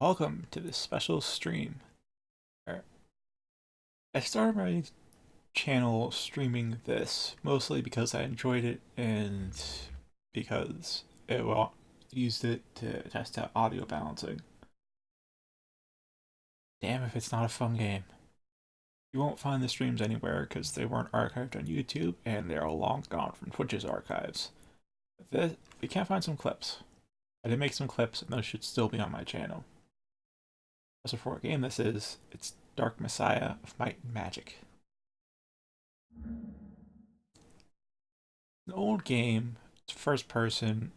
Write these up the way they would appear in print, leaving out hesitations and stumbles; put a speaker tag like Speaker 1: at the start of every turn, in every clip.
Speaker 1: Welcome to this special stream. I started my channel streaming this mostly because I enjoyed it and because used it to test out audio balancing. Damn if it's not a fun game. You won't find the streams anywhere because they weren't archived on YouTube and they're all long gone from Twitch's archives. We can't find some clips. I did make some clips and those should still be on my channel. As for what game this is, it's Dark Messiah of Might and Magic. An old game, it's first person,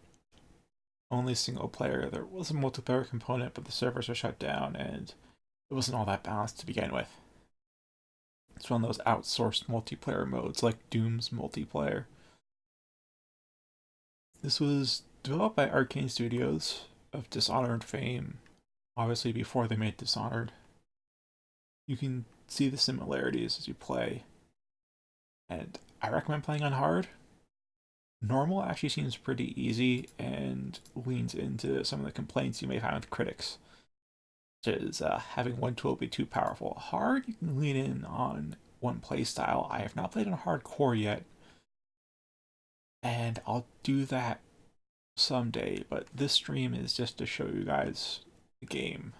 Speaker 1: only single player. There was a multiplayer component, but the servers were shut down and it wasn't all that balanced to begin with. It's one of those outsourced multiplayer modes like Doom's multiplayer. This was developed by Arcane Studios of Dishonored fame, obviously before they made Dishonored. You can see the similarities as you play, and I recommend playing on hard. Normal actually seems pretty easy and leans into some of the complaints you may find with critics, such as having one tool be too powerful. Hard, you can lean in on one playstyle. I have not played on hardcore yet, and I'll do that someday, but this stream is just to show you guys the game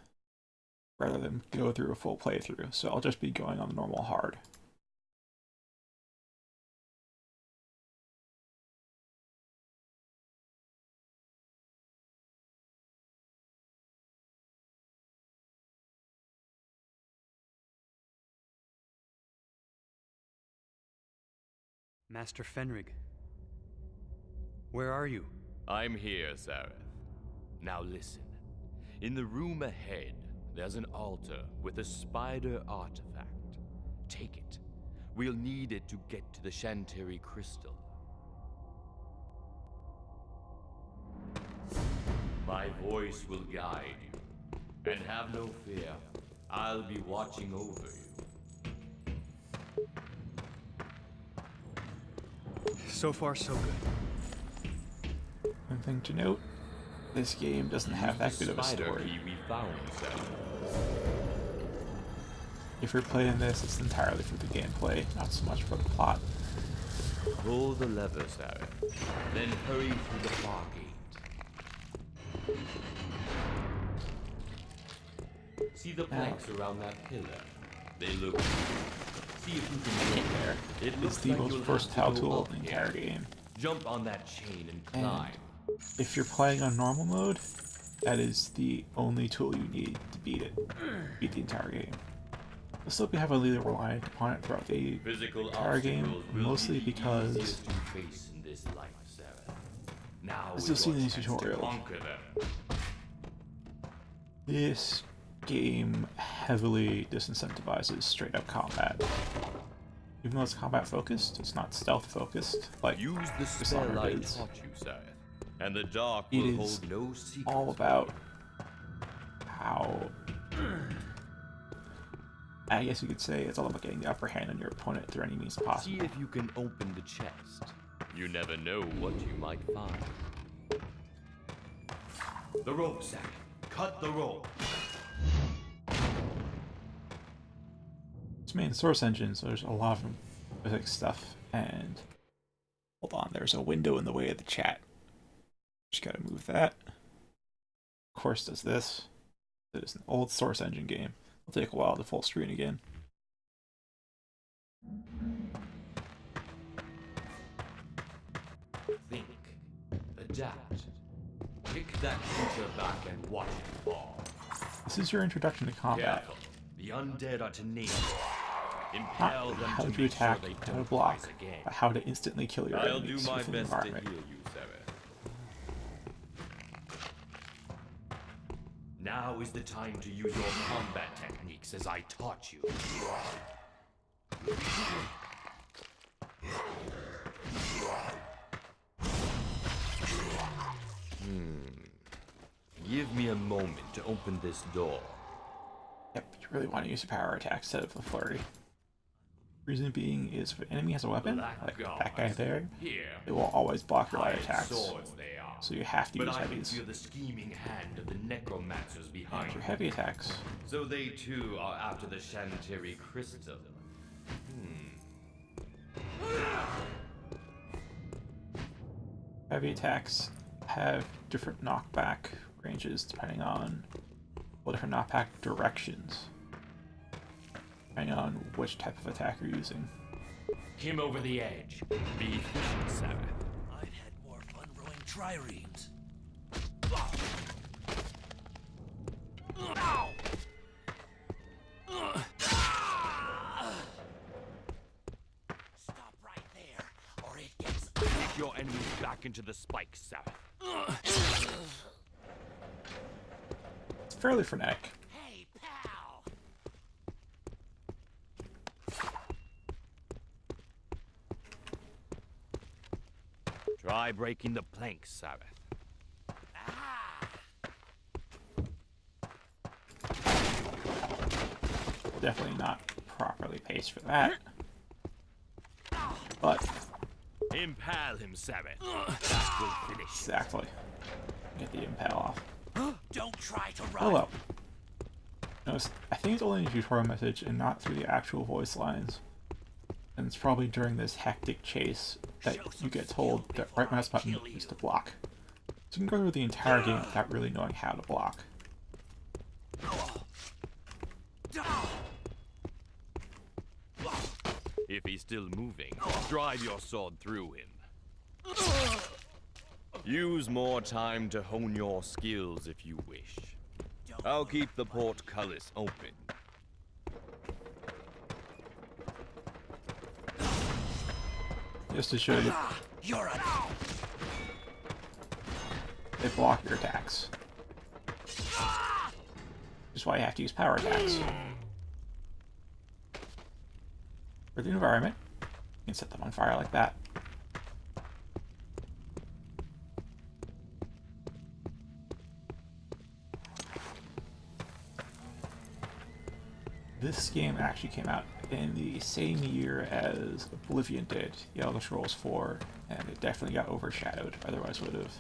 Speaker 1: rather than go through a full playthrough, so I'll just be going on the normal hard.
Speaker 2: Master Fenrig, where are you?
Speaker 3: I'm here, Sareth. Now listen. In the room ahead, there's an altar with a spider artifact. Take it. We'll need it to get to the Shantiri crystal. My voice will guide you. And have no fear. I'll be watching over you.
Speaker 2: So far, so good.
Speaker 1: One thing to note, this game doesn't have that good of a story.
Speaker 3: We found,
Speaker 1: if you're playing this, it's entirely for the gameplay, not so much for the plot.
Speaker 3: Pull the lever, Sareth. Then hurry through the far gate. See the planks around that pillar? They look... See if you can get there. It
Speaker 1: It's the most versatile tool of the entire game.
Speaker 3: Jump on that chain and climb.
Speaker 1: If you're playing on normal mode, that is the only tool you need to beat the entire game. You'll still be heavily reliant upon it throughout the entire game, mostly because, as you'll see in these tutorials, this game heavily disincentivizes straight up combat. Even though it's combat focused, it's not stealth focused like
Speaker 3: Use the spell I taught you, Sareth, and the dark
Speaker 1: it
Speaker 3: will
Speaker 1: is
Speaker 3: hold no secrets.
Speaker 1: all about how, I guess you could say, it's all about getting the upper hand on your opponent through any means possible.
Speaker 3: See if you can open the chest. You never know what you might find. The rope, Sareth. Cut the rope.
Speaker 1: It's main source engine, so there's a lot of physics stuff, and hold on, there's a window in the way of the chat. Just gotta move that. Of course does this. It is an old source engine game. It'll take a while to full screen again.
Speaker 3: Think. Adapt. Kick that creature back and watch it fall.
Speaker 1: This is your introduction to combat.
Speaker 3: Careful. The undead are tenacious.
Speaker 1: Not
Speaker 3: Impel them
Speaker 1: how
Speaker 3: to
Speaker 1: to
Speaker 3: make
Speaker 1: attack,
Speaker 3: sure they
Speaker 1: how to
Speaker 3: don't
Speaker 1: block,
Speaker 3: rise again.
Speaker 1: but how to instantly kill your
Speaker 3: I'll do
Speaker 1: enemies
Speaker 3: my
Speaker 1: within the
Speaker 3: best to
Speaker 1: environment.
Speaker 3: heal you, Sareth. Now is the time to use your combat techniques as I taught you. Give me a moment to open this door.
Speaker 1: Yep, you really want to use a power attack instead of the flurry. Reason being is if an enemy has a weapon, like that guy there,
Speaker 3: Here,
Speaker 1: it will always block your light
Speaker 3: iron
Speaker 1: attacks.
Speaker 3: swords they are.
Speaker 1: so you have to
Speaker 3: But
Speaker 1: use
Speaker 3: I can
Speaker 1: heavies.
Speaker 3: feel the scheming hand of the necromancers
Speaker 1: And
Speaker 3: behind
Speaker 1: your
Speaker 3: you.
Speaker 1: heavy attacks.
Speaker 3: So they too are after the Chantary crystal.
Speaker 1: Heavy attacks have different knockback ranges depending on different knockback directions, depending on which type of attack you're using.
Speaker 3: Him over the edge. Be efficient, Sarah.
Speaker 4: I've had more fun rowing triremes. Stop right there, or it gets...
Speaker 3: Take your enemies back into the spikes, Sarah.
Speaker 1: It's fairly frenetic.
Speaker 4: Hey, pal!
Speaker 3: Try breaking the planks, Sarah.
Speaker 1: Definitely not properly paced for that. But
Speaker 3: Impale him, Sarah. That will finish.
Speaker 1: exactly. Get the impale off.
Speaker 4: Don't try to run!
Speaker 1: Hello. Notice, I think it's only in a tutorial message and not through the actual voice lines. And it's probably during this hectic chase that you get told that right mouse button is to block. So you can go through the entire game without really knowing how to block.
Speaker 3: If he's still moving, drive your sword through him. Use more time to hone your skills if you wish. I'll keep the portcullis open.
Speaker 1: Just to show you,
Speaker 4: You're a...
Speaker 1: they block your attacks. Which is why you have to use power attacks. For the environment, you can set them on fire like that. This game actually came out in the same year as Oblivion did, The Elder Scrolls 4, and it definitely got overshadowed, otherwise would have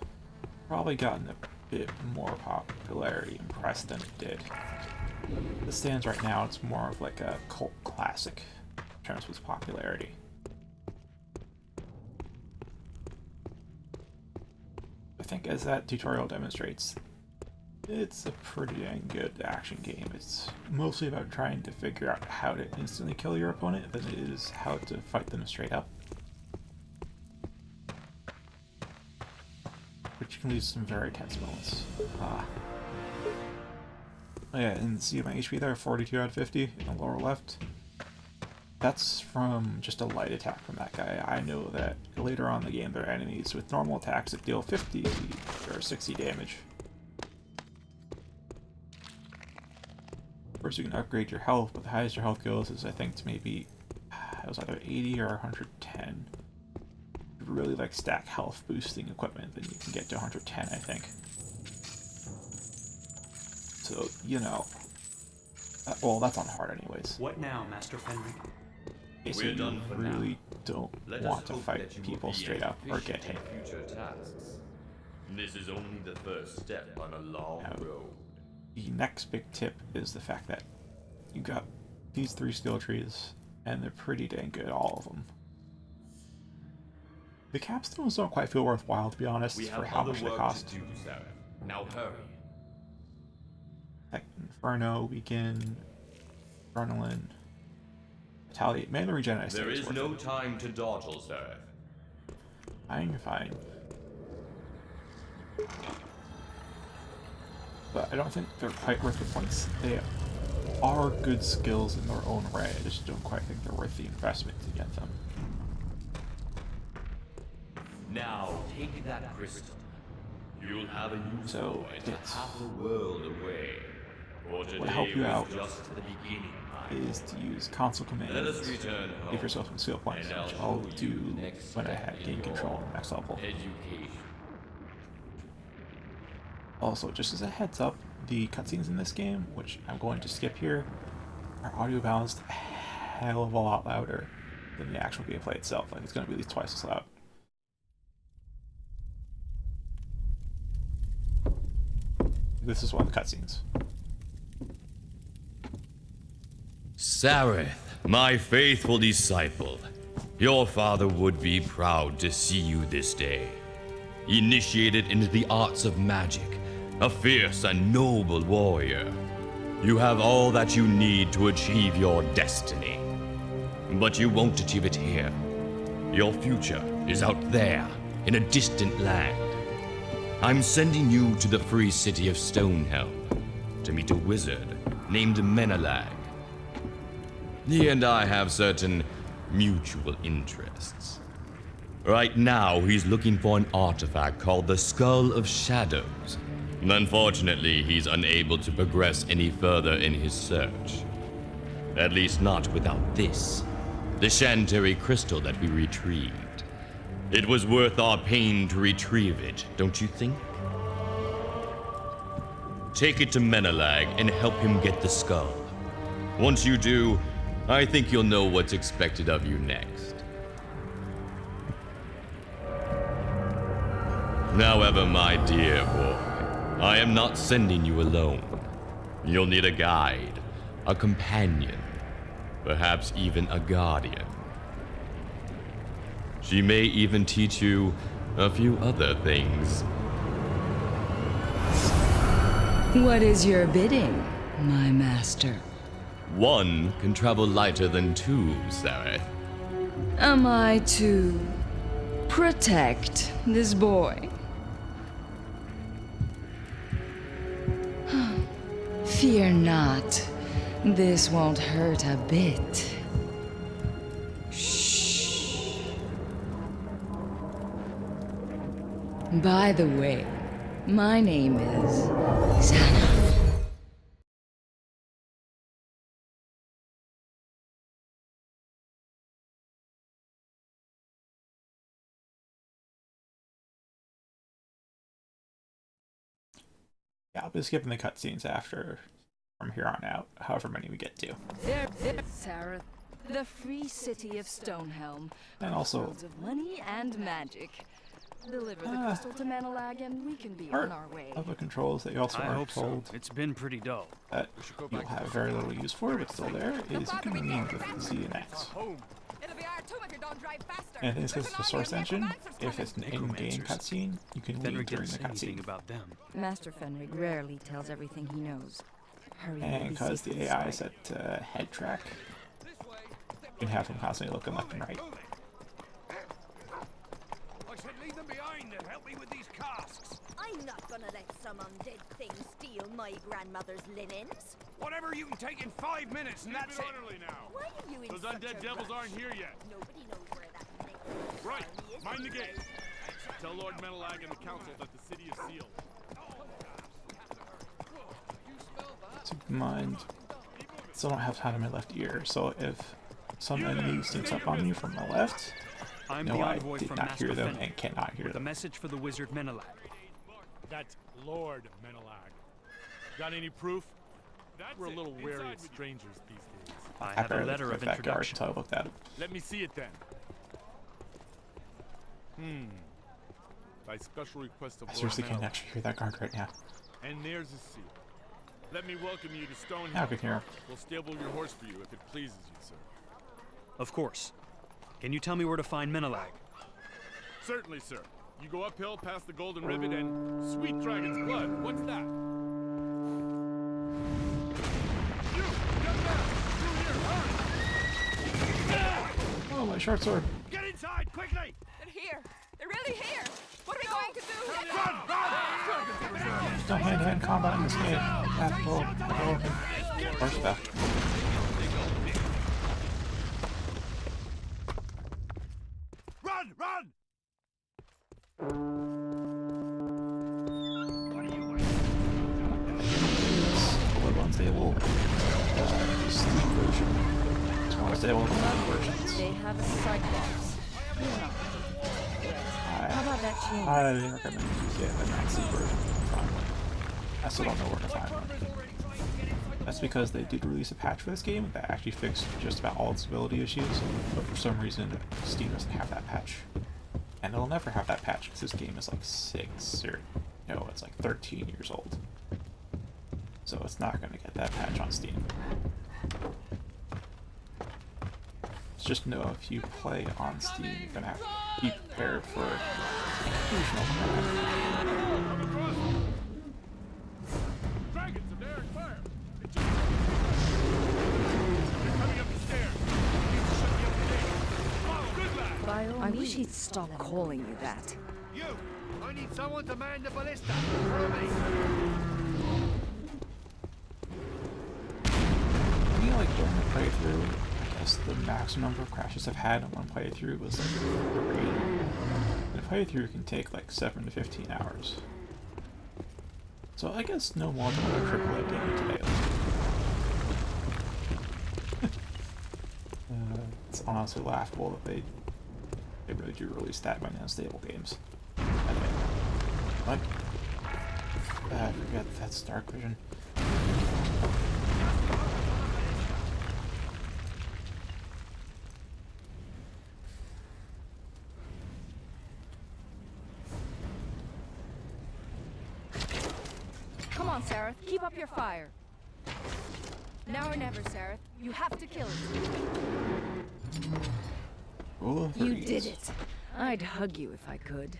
Speaker 1: probably gotten a bit more popularity and press than it did. As it stands right now, it's more of like a cult classic in terms of its popularity. I think as that tutorial demonstrates, it's a pretty dang good action game. It's mostly about trying to figure out how to instantly kill your opponent than it is how to fight them straight up. Which can lead to some very tense moments. Oh yeah, and see my HP there, 42 out of 50 in the lower left. That's from just a light attack from that guy. I know that later on in the game there are enemies with normal attacks that deal 50 or 60 damage. Of course, you can upgrade your health, but the highest your health goes is, I think, to maybe, it was either 80 or 110. If you really like stack health boosting equipment, then you can get to 110, I think. So, you know, well, that's on hard anyways.
Speaker 5: What now, Master Fenric?
Speaker 1: Basically,
Speaker 3: We're done for
Speaker 1: you
Speaker 3: now.
Speaker 1: really don't
Speaker 3: Let
Speaker 1: want
Speaker 3: us
Speaker 1: to
Speaker 3: hope
Speaker 1: fight
Speaker 3: that you will
Speaker 1: people
Speaker 3: be
Speaker 1: straight
Speaker 3: as
Speaker 1: up or get
Speaker 3: efficient
Speaker 1: hit.
Speaker 3: in future tasks. This is only the first step on a long
Speaker 1: Now,
Speaker 3: road.
Speaker 1: The next big tip is the fact that you got these 3 skill trees, and they're pretty dang good, all of them. The capstones don't quite feel worthwhile, to be honest,
Speaker 3: We
Speaker 1: for
Speaker 3: have
Speaker 1: how
Speaker 3: other
Speaker 1: much they
Speaker 3: work
Speaker 1: cost.
Speaker 3: to do, Sarah. Now hurry.
Speaker 1: Like Inferno, Weaken, Adrenaline, Retaliate, mainly regen. I say
Speaker 3: There
Speaker 1: is
Speaker 3: is
Speaker 1: worth
Speaker 3: no
Speaker 1: it.
Speaker 3: time to dawdle, Sarah.
Speaker 1: I'm fine. But I don't think they're quite worth the points. They are good skills in their own way. I just don't quite think they're worth the investment to get them.
Speaker 3: Now take that crystal. You'll have a use
Speaker 1: So,
Speaker 3: for it
Speaker 1: it's-
Speaker 3: half a world away. For today
Speaker 1: help you
Speaker 3: was
Speaker 1: out
Speaker 3: just the beginning.
Speaker 1: Is to use console
Speaker 3: Let
Speaker 1: commands,
Speaker 3: us return home.
Speaker 1: give yourself some skill points,
Speaker 3: and
Speaker 1: which
Speaker 3: I'll
Speaker 1: I'll
Speaker 3: show you
Speaker 1: do
Speaker 3: the next
Speaker 1: when I
Speaker 3: step
Speaker 1: have
Speaker 3: in
Speaker 1: gain
Speaker 3: your
Speaker 1: control on the next level.
Speaker 3: Education.
Speaker 1: Also, just as a heads up, the cutscenes in this game, which I'm going to skip here, are audio balanced a hell of a lot louder than the actual gameplay itself. Like, it's going to be at least twice as loud. This is one of the cutscenes.
Speaker 3: Sareth, my faithful disciple, your father would be proud to see you this day. Initiated into the arts of magic, a fierce and noble warrior. You have all that you need to achieve your destiny. But you won't achieve it here. Your future is out there, in a distant land. I'm sending you to the free city of Stonehelm to meet a wizard named Menelag. He and I have certain mutual interests. Right now, he's looking for an artifact called the Skull of Shadows. Unfortunately, he's unable to progress any further in his search. At least not without this, the Shantary crystal that we retrieved. It was worth our pain to retrieve it, don't you think? Take it to Menelag and help him get the skull. Once you do, I think you'll know what's expected of you next. However, my dear boy, I am not sending you alone. You'll need a guide, a companion, perhaps even a guardian. She may even teach you a few other things.
Speaker 5: What is your bidding, my master?
Speaker 3: One can travel lighter than two, Sareth.
Speaker 5: Am I to protect this boy? Fear not. This won't hurt a bit. Shh. By the way, my name is Xana.
Speaker 1: Yeah, I'll be skipping the cutscenes after, from here on out, however many we get to.
Speaker 5: There, Sarah. The free city of Stonehelm.
Speaker 1: And also,
Speaker 5: Worlds of money and magic. Deliver the crystal to Menelag and we can be
Speaker 1: part
Speaker 5: on our way.
Speaker 1: of the controls that you also
Speaker 2: I
Speaker 1: are
Speaker 2: hope
Speaker 1: told
Speaker 2: so. It's been pretty dull.
Speaker 1: that you'll have very little use for, but still there, is you can rename the Z and X.
Speaker 6: It'll be R2 if you don't drive faster.
Speaker 1: And this is the source engine. If it's an in-game
Speaker 2: Necromancers.
Speaker 1: cutscene, you can
Speaker 2: Fenrir
Speaker 1: leave during
Speaker 2: didn't
Speaker 1: the
Speaker 2: say anything
Speaker 1: cutscene.
Speaker 2: about them.
Speaker 5: Master Fenrig rarely tells everything he knows. Hurry,
Speaker 1: And
Speaker 5: we
Speaker 1: because
Speaker 5: seek
Speaker 1: the
Speaker 5: this
Speaker 1: AI
Speaker 5: way.
Speaker 1: is set to head track, you can have him constantly looking left and right.
Speaker 7: I said leave them behind and help me with these casks.
Speaker 6: I'm not gonna let some undead thing steal my grandmother's linens.
Speaker 7: Whatever you can take in 5 minutes and that's it. Now.
Speaker 6: Why are you in
Speaker 7: Those
Speaker 6: such
Speaker 7: undead
Speaker 6: a
Speaker 7: devils
Speaker 6: rush?
Speaker 7: aren't here yet.
Speaker 6: Nobody knows where that necklace
Speaker 7: Right,
Speaker 6: is.
Speaker 7: mind the gate. Tell Lord Menelag and the council that the city is sealed.
Speaker 1: Keep in mind, still don't have time in my left ear, so if some enemy sneaks up on me from the left,
Speaker 2: I'm
Speaker 1: no,
Speaker 2: the
Speaker 1: I
Speaker 2: envoy
Speaker 1: did
Speaker 2: from
Speaker 1: not
Speaker 2: Master
Speaker 1: hear them
Speaker 2: Fenrir.
Speaker 1: and cannot hear
Speaker 2: The
Speaker 1: them.
Speaker 2: message for the wizard Menelag.
Speaker 8: That's Lord Menelag. Got any proof? We're a little wary of strangers these days.
Speaker 2: I
Speaker 1: I
Speaker 2: have a
Speaker 1: barely
Speaker 2: letter
Speaker 1: clicked
Speaker 2: of
Speaker 1: that guard
Speaker 2: introduction.
Speaker 1: until I looked at it.
Speaker 8: Let me see it then. By special request of
Speaker 1: I
Speaker 8: Lord
Speaker 1: seriously can't
Speaker 8: Menelag.
Speaker 1: actually hear that guard right now.
Speaker 8: And there's a seal. Let me welcome you to Stonehill.
Speaker 1: Now I can hear him.
Speaker 8: We'll stable your horse for you if it pleases you, sir.
Speaker 2: Of course. Can you tell me where to find Menelag?
Speaker 8: Certainly, sir. You go uphill past the Golden Ribbon and sweet dragon's blood. What's that? You! Get back! Through here! Hurry!
Speaker 1: Oh, my short sword.
Speaker 7: Get inside, quickly!
Speaker 6: They're here. They're really here. What are we going to do?
Speaker 7: Run, run!
Speaker 1: There's no hand-to-hand combat in this game. Tactical, horseback.
Speaker 7: Run, run! What are you waiting?
Speaker 1: It's a little unstable. Steam version. It's more unstable than the other versions.
Speaker 5: They have a cyclops. Yeah. How about that change?
Speaker 1: I recommend you get a non-Steam version. Finally. I still don't know where to find one. That's because they did release a patch for this game that actually fixed just about all its stability issues, but for some reason Steam doesn't have that patch. And it'll never have that patch because this game is like 6 or no, it's like 13 years old. so it's not going to get that patch on Steam. Just know if you play on Steam, you're going to have to be prepared for occasional crap.
Speaker 7: Dragons of Daric fire! They're coming up the stairs! You need to shut me up the gate! Follow, good lad!
Speaker 5: I wish he'd stop calling you that.
Speaker 7: You! I need someone to man the ballista! Follow me!
Speaker 1: I feel like during the playthrough, I guess the maximum number of crashes I've had in one playthrough was like 3. And a playthrough can take like 7 to 15 hours. So I guess no more than a AAA game today. It's honestly laughable that they really do release that many unstable games. Anyway, what? I forget that's Dark Vision.
Speaker 5: Come on, Sarah. Keep up your fire. Now or never, Sarah. You have to kill it.
Speaker 1: Rule of
Speaker 5: You
Speaker 1: threes.
Speaker 5: did it. I'd hug you if I could.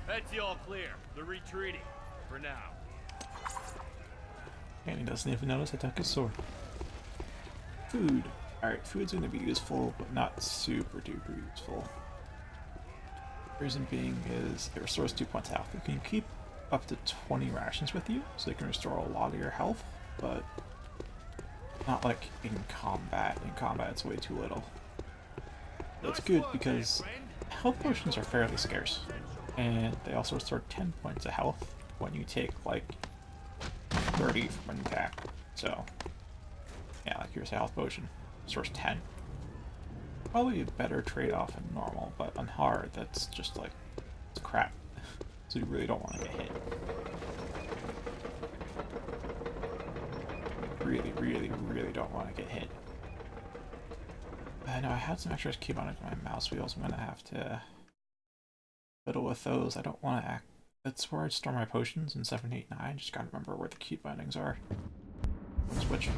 Speaker 7: That's all clear. They're retreating. For now.
Speaker 1: And he doesn't even notice I took his sword. Food. Alright, food's going to be useful, but not super duper useful. Reason being is it restores 2 points of health. You can keep up to 20 rations with you, so you can restore a lot of your health, but not like in combat. In combat it's way too little. That's good because health potions are fairly scarce, and they also restore 10 points of health when you take like 30 from an attack. So yeah, like here's a health potion, restores 10. Probably a better trade-off than normal, but on hard that's just like, it's crap. So you really don't want to get hit. Really don't want to get hit. I know I had some extra key on my mouse wheels. I'm gonna have to fiddle with those. I don't want to act. That's where I store my potions in 7, 8, 9. Just gotta remember where the key bindings are. Switch.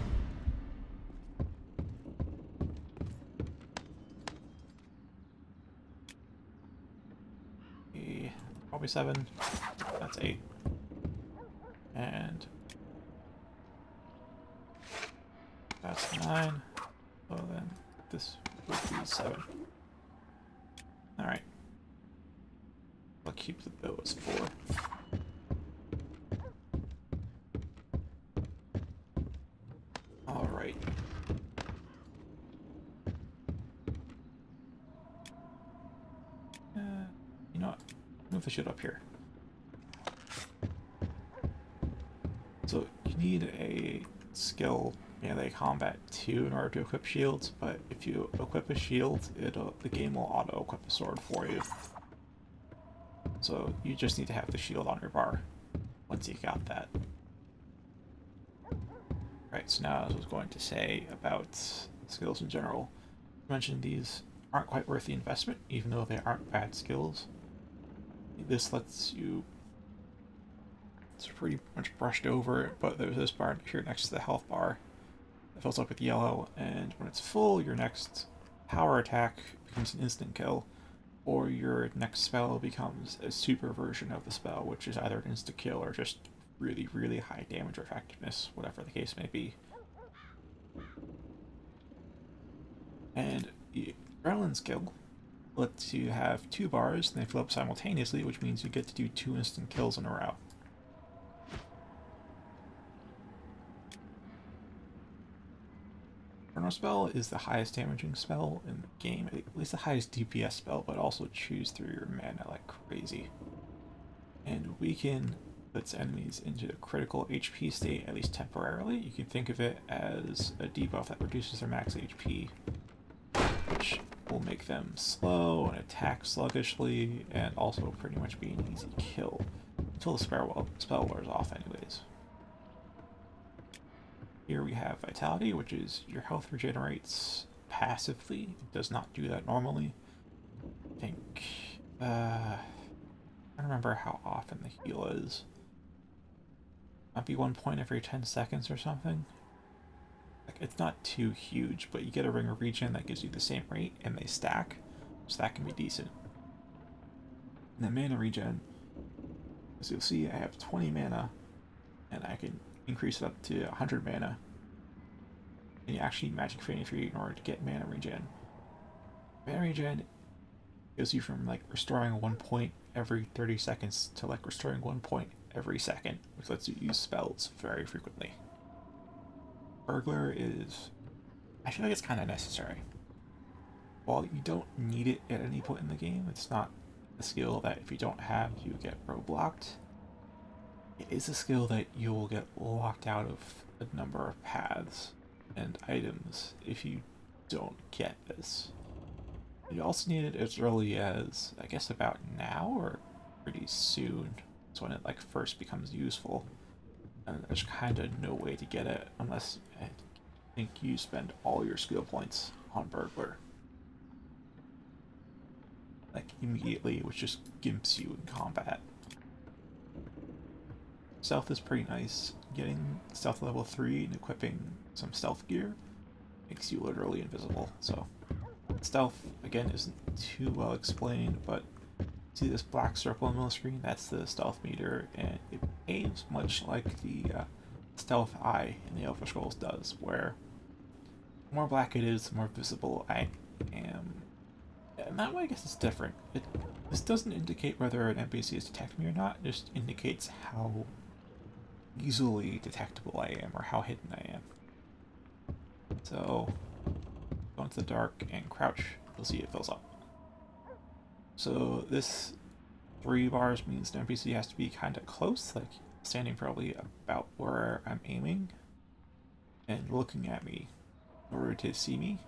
Speaker 1: Probably 7. That's 8. And that's 9. So then this would be 7. Alright. I'll keep the bill as 4. Alright. You know what? Move the shit up here. So you need a skill melee combat 2 in order to equip shields, but if you equip a shield, the game will auto-equip a sword for you. So you just need to have the shield on your bar once you got that. Right, so now as I was going to say about skills in general, I mentioned these aren't quite worth the investment, even though they aren't bad skills. This lets you, it's pretty much brushed over, but there's this bar here next to the health bar that fills up with yellow, and when it's full, your next power attack becomes an instant kill, or your next spell becomes a super version of the spell, which is either an instant kill or just really high damage or effectiveness, whatever the case may be. And the adrenaline skill lets you have 2 bars, and they fill up simultaneously, which means you get to do 2 instant kills in a row. Inferno Spell is the highest damaging spell in the game, at least the highest DPS spell, but also chews through your mana like crazy. And we can puts enemies into a critical HP state, at least temporarily. You can think of it as a debuff that reduces their max HP, which will make them slow and attack sluggishly, and also pretty much be an easy kill, until the spell wears off anyways. Here we have Vitality, which is your health regenerates passively. It does not do that normally. I think, I don't remember how often the heal is. Might be 1 point every 10 seconds or something. Like, it's not too huge, but you get a ring of regen that gives you the same rate, and they stack, so that can be decent. And then mana regen, as you'll see, I have 20 mana, and I can increase it up to 100 mana. And you actually magic Fairy in order to get mana regen. Mana regen gives you from like restoring 1 point every 30 seconds to like restoring 1 point every second, which lets you use spells very frequently. Burglar is, I feel like it's kind of necessary. While you don't need it at any point in the game, it's not a skill that if you don't have, you get roadblocked. It is a skill that you will get locked out of a number of paths and items if you don't get this. You also need it as early as, I guess, about now or pretty soon. It's when it like first becomes useful. And there's kind of no way to get it unless I think you spend all your skill points on Burglar. Like immediately, which just gimps you in combat. Stealth is pretty nice. Getting stealth level 3 and equipping some stealth gear makes you literally invisible. So stealth, again, isn't too well explained, but see this black circle on the middle screen? That's the stealth meter, and it behaves much like the stealth eye in the Elder Scrolls does, where the more black it is, the more visible I am. And that way, I guess it's different. This doesn't indicate whether an NPC is detecting me or not, it just indicates how easily detectable I am, or how hidden I am. So, go into the dark and crouch, you'll see it fills up. So this 3 bars means the NPC has to be kind of close, like standing probably about where I'm aiming, and looking at me in order to see me.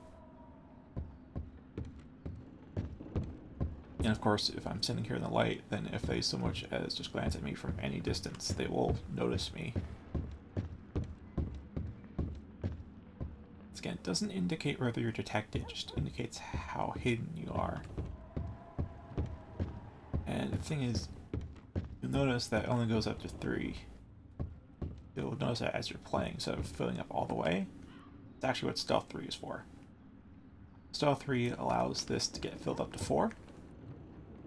Speaker 1: And of course, if I'm sitting here in the light, then if they so much as just glance at me from any distance, they will notice me. Again, it doesn't indicate whether you're detected, it just indicates how hidden you are. And the thing is, you'll notice that it only goes up to 3. You'll notice that as you're playing, instead of filling up all the way, it's actually what Stealth 3 is for. Stealth 3 allows this to get filled up to 4.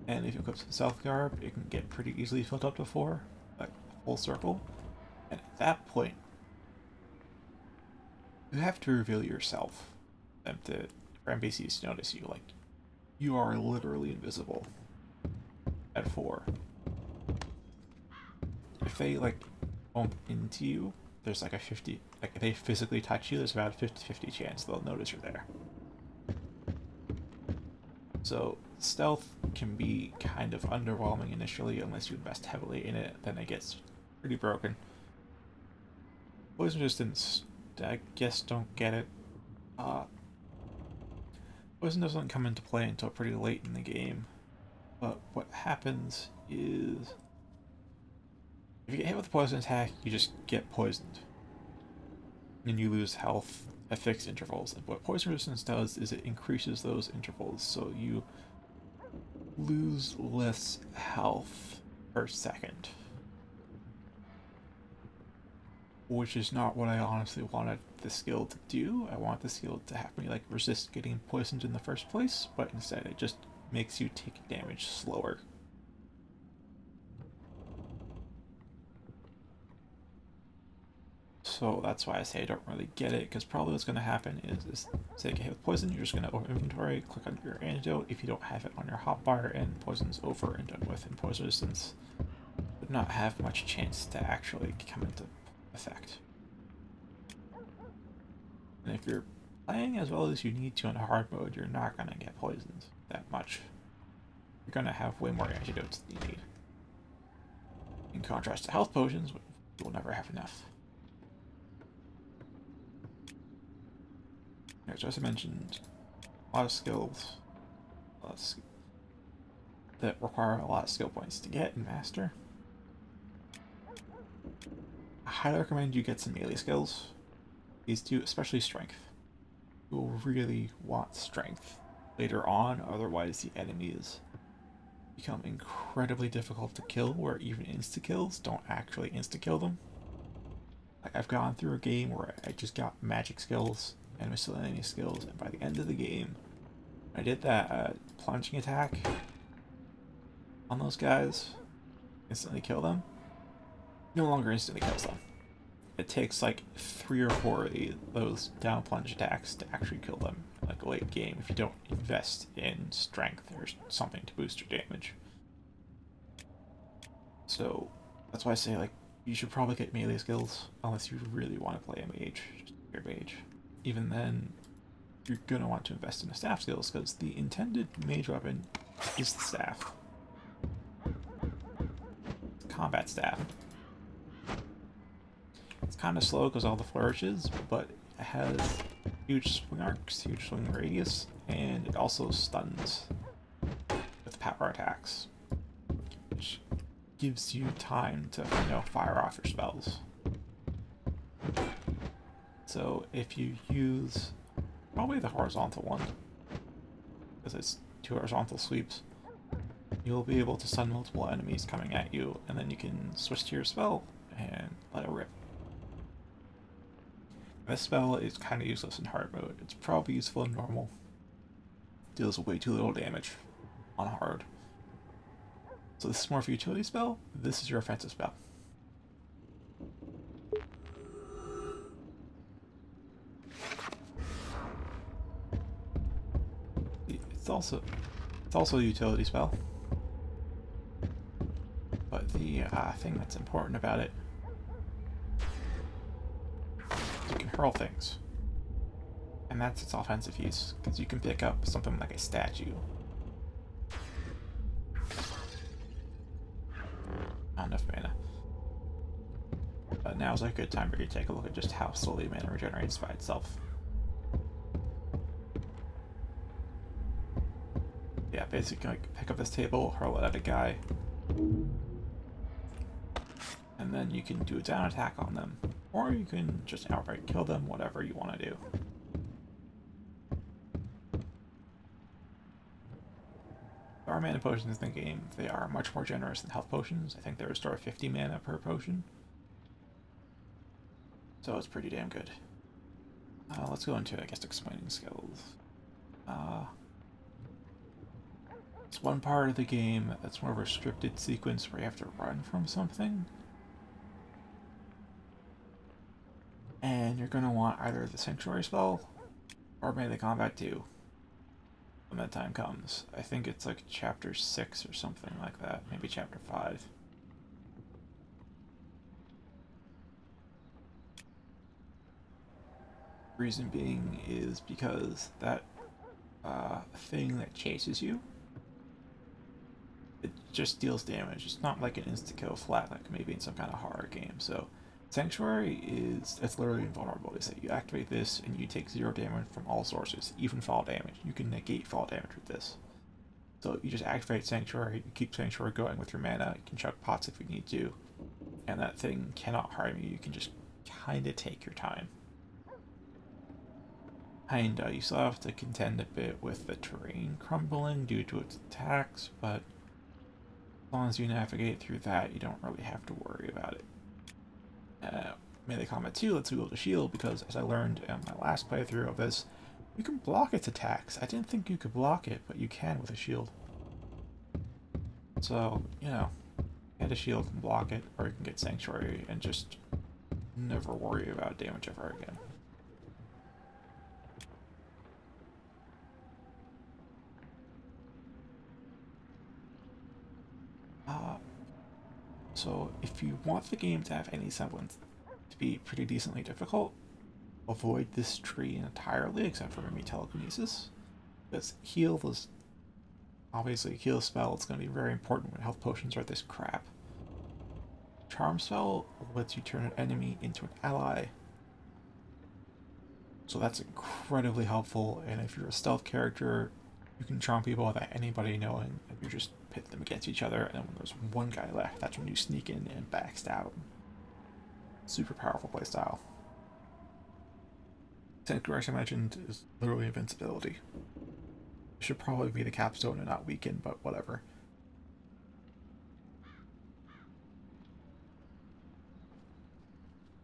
Speaker 1: And if you equip some Stealth Garb, it can get pretty easily filled up to 4, like full circle. And at that point, you have to reveal yourself for NPCs to notice you. Like, you are literally invisible at 4. If they like bump into you, there's like a 50, like if they physically touch you, there's about a 50-50 chance they'll notice you're there. So stealth can be kind of underwhelming initially unless you invest heavily in it, then it gets pretty broken. Poison resistance, I guess, don't get it. Poison doesn't come into play until pretty late in the game, but what happens is if you get hit with a poison attack, you just get poisoned, and you lose health at fixed intervals. And what poison resistance does is it increases those intervals, so you lose less health per second. Which is not what I honestly wanted the skill to do. I want the skill to have me like resist getting poisoned in the first place, but instead it just makes you take damage slower. So that's why I say I don't really get it, because probably what's going to happen is say you get hit with poison, you're just going to open inventory, click on your antidote if you don't have it on your hotbar, and poison's over and done with, and poison resistance would not have much chance to actually come into effect. And if you're playing as well as you need to in hard mode, you're not going to get poisoned that much. You're going to have way more antidotes than you need. In contrast to health potions, you will never have enough. As I mentioned, a lot of skills that require a lot of skill points to get and master. I highly recommend you get some melee skills. These two, especially strength. You will really want strength later on, otherwise the enemies become incredibly difficult to kill, where even insta-kills don't actually insta-kill them. Like, I've gone through a game where I just got magic skills and miscellaneous skills, and by the end of the game, I did that plunging attack on those guys, instantly kill them. No longer instantly kills them. It takes like 3 or 4 of those down plunge attacks to actually kill them, like a late game, if you don't invest in strength or something to boost your damage. So that's why I say, like, you should probably get melee skills unless you really want to play a mage, just your mage. Even then, you're gonna want to invest in the staff skills, because the intended mage weapon is the staff. It's combat staff. It's kind of slow because all the flourishes, but it has huge swing arcs, huge swing radius, and it also stuns with power attacks, which gives you time to, fire off your spells. So if you use probably the horizontal one, because it's 2 horizontal sweeps, you'll be able to stun multiple enemies coming at you, and then you can switch to your spell and let it rip. This spell is kind of useless in hard mode. It's probably useful in normal. Deals way too little damage on hard. So this is more of a utility spell. This is your offensive spell. It's also a utility spell. But the thing that's important about it, you can hurl things, and that's its offensive use, because you can pick up something like a statue. Not enough mana. But now's a good time for you to take a look at just how slowly mana regenerates by itself. Yeah, basically, like, pick up this table, hurl it at a guy, and then you can do a down attack on them, or you can just outright kill them, whatever you want to do. There are mana potions in the game. They are much more generous than health potions. I think they restore 50 mana per potion, so it's pretty damn good. Let's go into, I guess, explaining skills. It's one part of the game that's more of a restricted sequence where you have to run from something. And you're going to want either the Sanctuary spell or melee combat 2 when that time comes. I think it's like chapter 6 or something like that, maybe chapter 5. Reason being is because that thing that chases you, it just deals damage. It's not like an insta-kill flat like maybe in some kind of horror game. So Sanctuary it's literally invulnerable. Is that you activate this and you take 0 damage from all sources, even fall damage. You can negate fall damage with this. So you just activate Sanctuary, you keep Sanctuary going with your mana, you can chuck pots if you need to, and that thing cannot harm you. You can just kinda take your time. And you still have to contend a bit with the terrain crumbling due to its attacks, but as long as you navigate through that, you don't really have to worry about it. Melee Combat 2 lets you build a shield, because as I learned in my last playthrough of this, you can block its attacks. I didn't think you could block it, but you can with a shield. So, get a shield and block it, or you can get Sanctuary and just never worry about damage ever again. So if you want the game to have any semblance to be pretty decently difficult, avoid this tree entirely, except for maybe telekinesis. Because heal is obviously a heal spell. It's going to be very important when health potions are this crap. Charm spell lets you turn an enemy into an ally. So that's incredibly helpful, and if you're a stealth character, you can charm people without anybody knowing, and you just pit them against each other, and then when there's one guy left, that's when you sneak in and backstab him. Super powerful playstyle. Technical I mentioned is literally invincibility. It should probably be the capstone and not weaken, but whatever.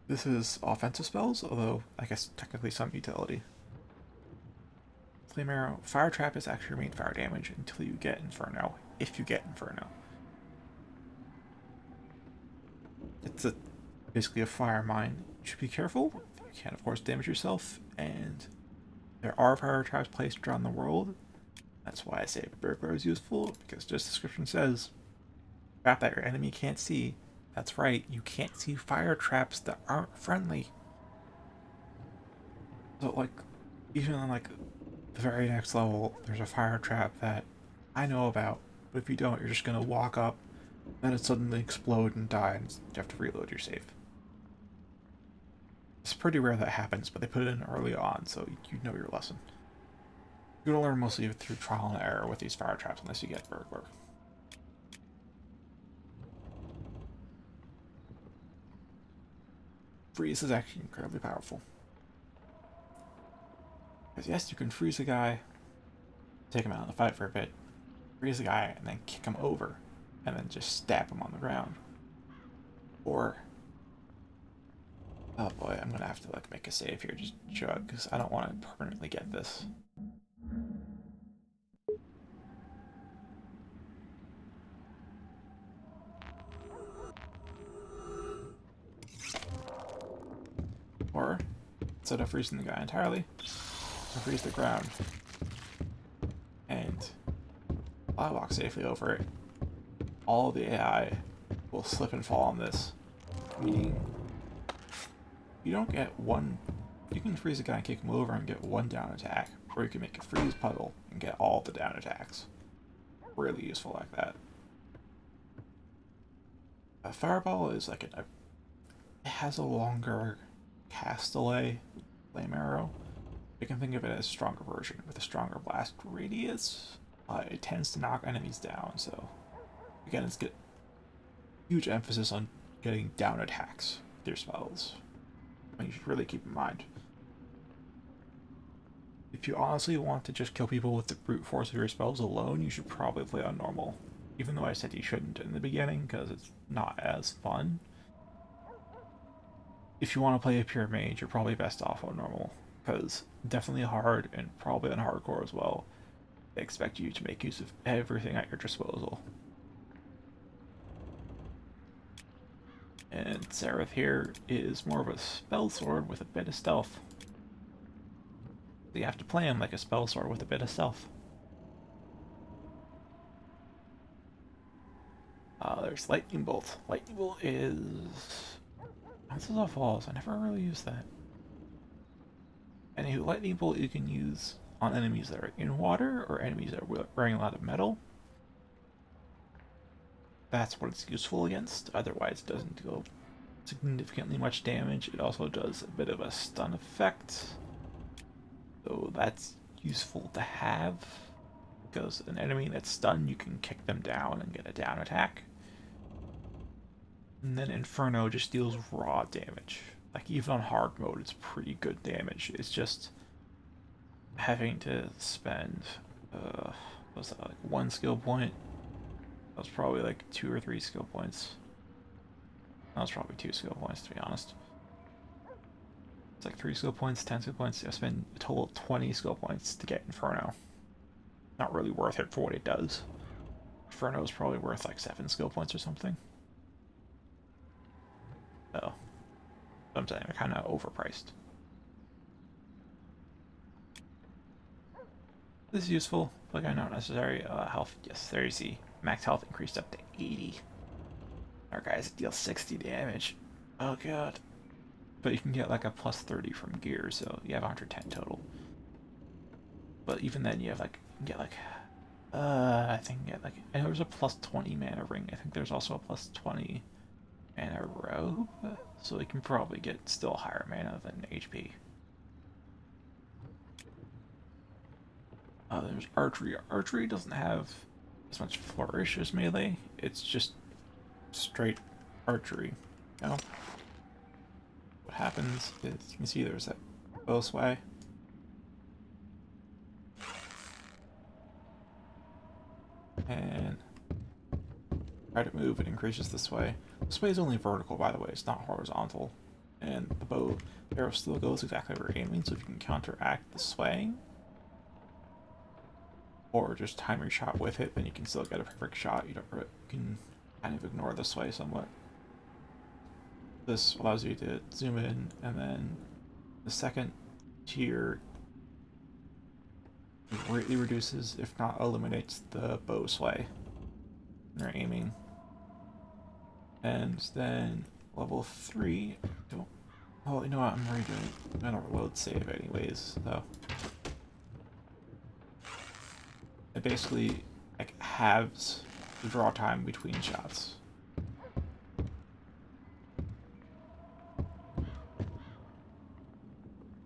Speaker 1: This is offensive spells, although I guess technically some utility. Flame Arrow. Fire Trap is actually your main fire damage until you get Inferno, if you get Inferno. It's basically a fire mine. You should be careful. You can, of course, damage yourself, and there are fire traps placed around the world. That's why I say Burglar is useful, because just description says, trap that your enemy can't see. That's right, you can't see fire traps that aren't friendly. So, like, even on, like, the very next level, there's a fire trap that I know about, but if you don't, you're just gonna walk up, then it suddenly explode and die, and you have to reload your save. It's pretty rare that happens, but they put it in early on, so you know your lesson. You're gonna learn mostly through trial and error with these fire traps, unless you get Burglar. Freeze is actually incredibly powerful. Because yes, you can freeze a guy, take him out of the fight for a bit, freeze a guy, and then kick him over, and then just stab him on the ground. Or, oh boy, I'm gonna have to like make a save here, just chug, because I don't want to permanently get this. Or, instead of freezing the guy entirely, I freeze the ground, and I walk safely over it. All of the AI will slip and fall on this, meaning you don't get one. You can freeze a guy and kick him over and get one down attack, or you can make a freeze puddle and get all the down attacks. Really useful like that. A fireball is like it has a longer cast delay. Flame arrow. You can think of it as a stronger version with a stronger blast radius. It tends to knock enemies down, so again, it's get huge emphasis on getting down attacks with your spells. And you should really keep in mind. If you honestly want to just kill people with the brute force of your spells alone, you should probably play on normal. Even though I said you shouldn't in the beginning, because it's not as fun. If you want to play a pure mage, you're probably best off on normal, because definitely hard and probably on hardcore as well. They expect you to make use of everything at your disposal. And Seraph here is more of a spell sword with a bit of stealth. So you have to play him like a spell sword with a bit of stealth. There's Lightning Bolt. Lightning Bolt is... This is off walls. I never really used that. Anywho, Lightning Bolt you can use on enemies that are in water or enemies that are wearing a lot of metal. That's what it's useful against. Otherwise, it doesn't deal significantly much damage. It also does a bit of a stun effect. So that's useful to have. Because an enemy that's stunned, you can kick them down and get a down attack. And then Inferno just deals raw damage. Like, even on hard mode, it's pretty good damage. It's just having to spend, what was that, like 1 skill point? That was probably like 2 or 3 skill points. That was probably 2 skill points, to be honest. It's like 3 skill points, 10 skill points. I spend a total of 20 skill points to get Inferno. Not really worth it for what it does. Inferno is probably worth like 7 skill points or something. So, I'm saying they're kind of overpriced. This is useful, but not necessary. Health, yes, there you see. Max health increased up to 80. Our guys deal 60 damage. Oh god. But you can get like a plus 30 from gear, so you have 110 total. But even then, you have like, you can get like, I think you get like, I know there's a plus 20 mana ring. I think there's also a plus 20 and a robe, so we can probably get still higher mana than HP. There's archery. Archery doesn't have as much flourish as melee. It's just straight archery. You know? What happens is you can see there's that bow sway. And try to move, it increases the sway. The sway is only vertical, by the way, it's not horizontal. And the bow arrow still goes exactly where you're aiming, so if you can counteract the swaying, or just time your shot with it, then you can still get a perfect shot. You can kind of ignore the sway somewhat. This allows you to zoom in, and then the second tier greatly reduces, if not eliminates, the bow sway when you're aiming. And then level 3, don't. Oh, you know what? I'm already doing a reload save anyways, so. It basically like halves the draw time between shots.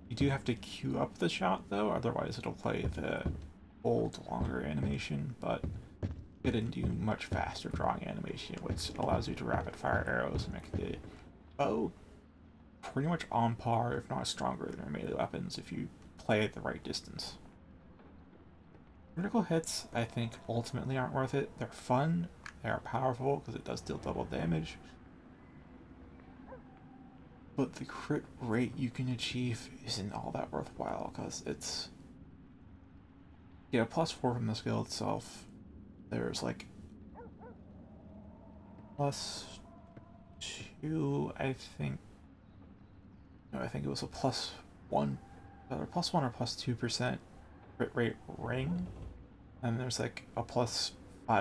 Speaker 1: You do have to queue up the shot though, otherwise it'll play the old longer animation, but it didn't do much faster drawing animation, which allows you to rapid fire arrows and make the bow pretty much on par, if not stronger than your melee weapons if you play at the right distance. Critical hits, I think, ultimately aren't worth it. They're fun, they are powerful, because it does deal double damage. But the crit rate you can achieve isn't all that worthwhile, because it's... You get a +4 from the skill itself. There's like... +2, I think... No, I think it was a +1... Either +1 or +2% crit rate ring. And there's like a +5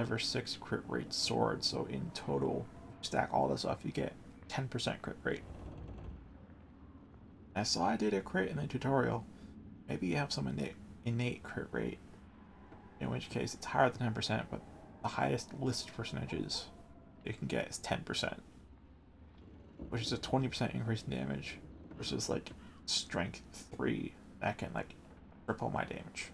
Speaker 1: or 6 crit rate sword, so in total, stack all this up, you get 10% crit rate. I saw I did a crit in the tutorial. Maybe you have some innate crit rate, in which case it's higher than 10%, but the highest listed percentages you can get is 10%, which is a 20% increase in damage, versus like strength 3 that can like triple my damage.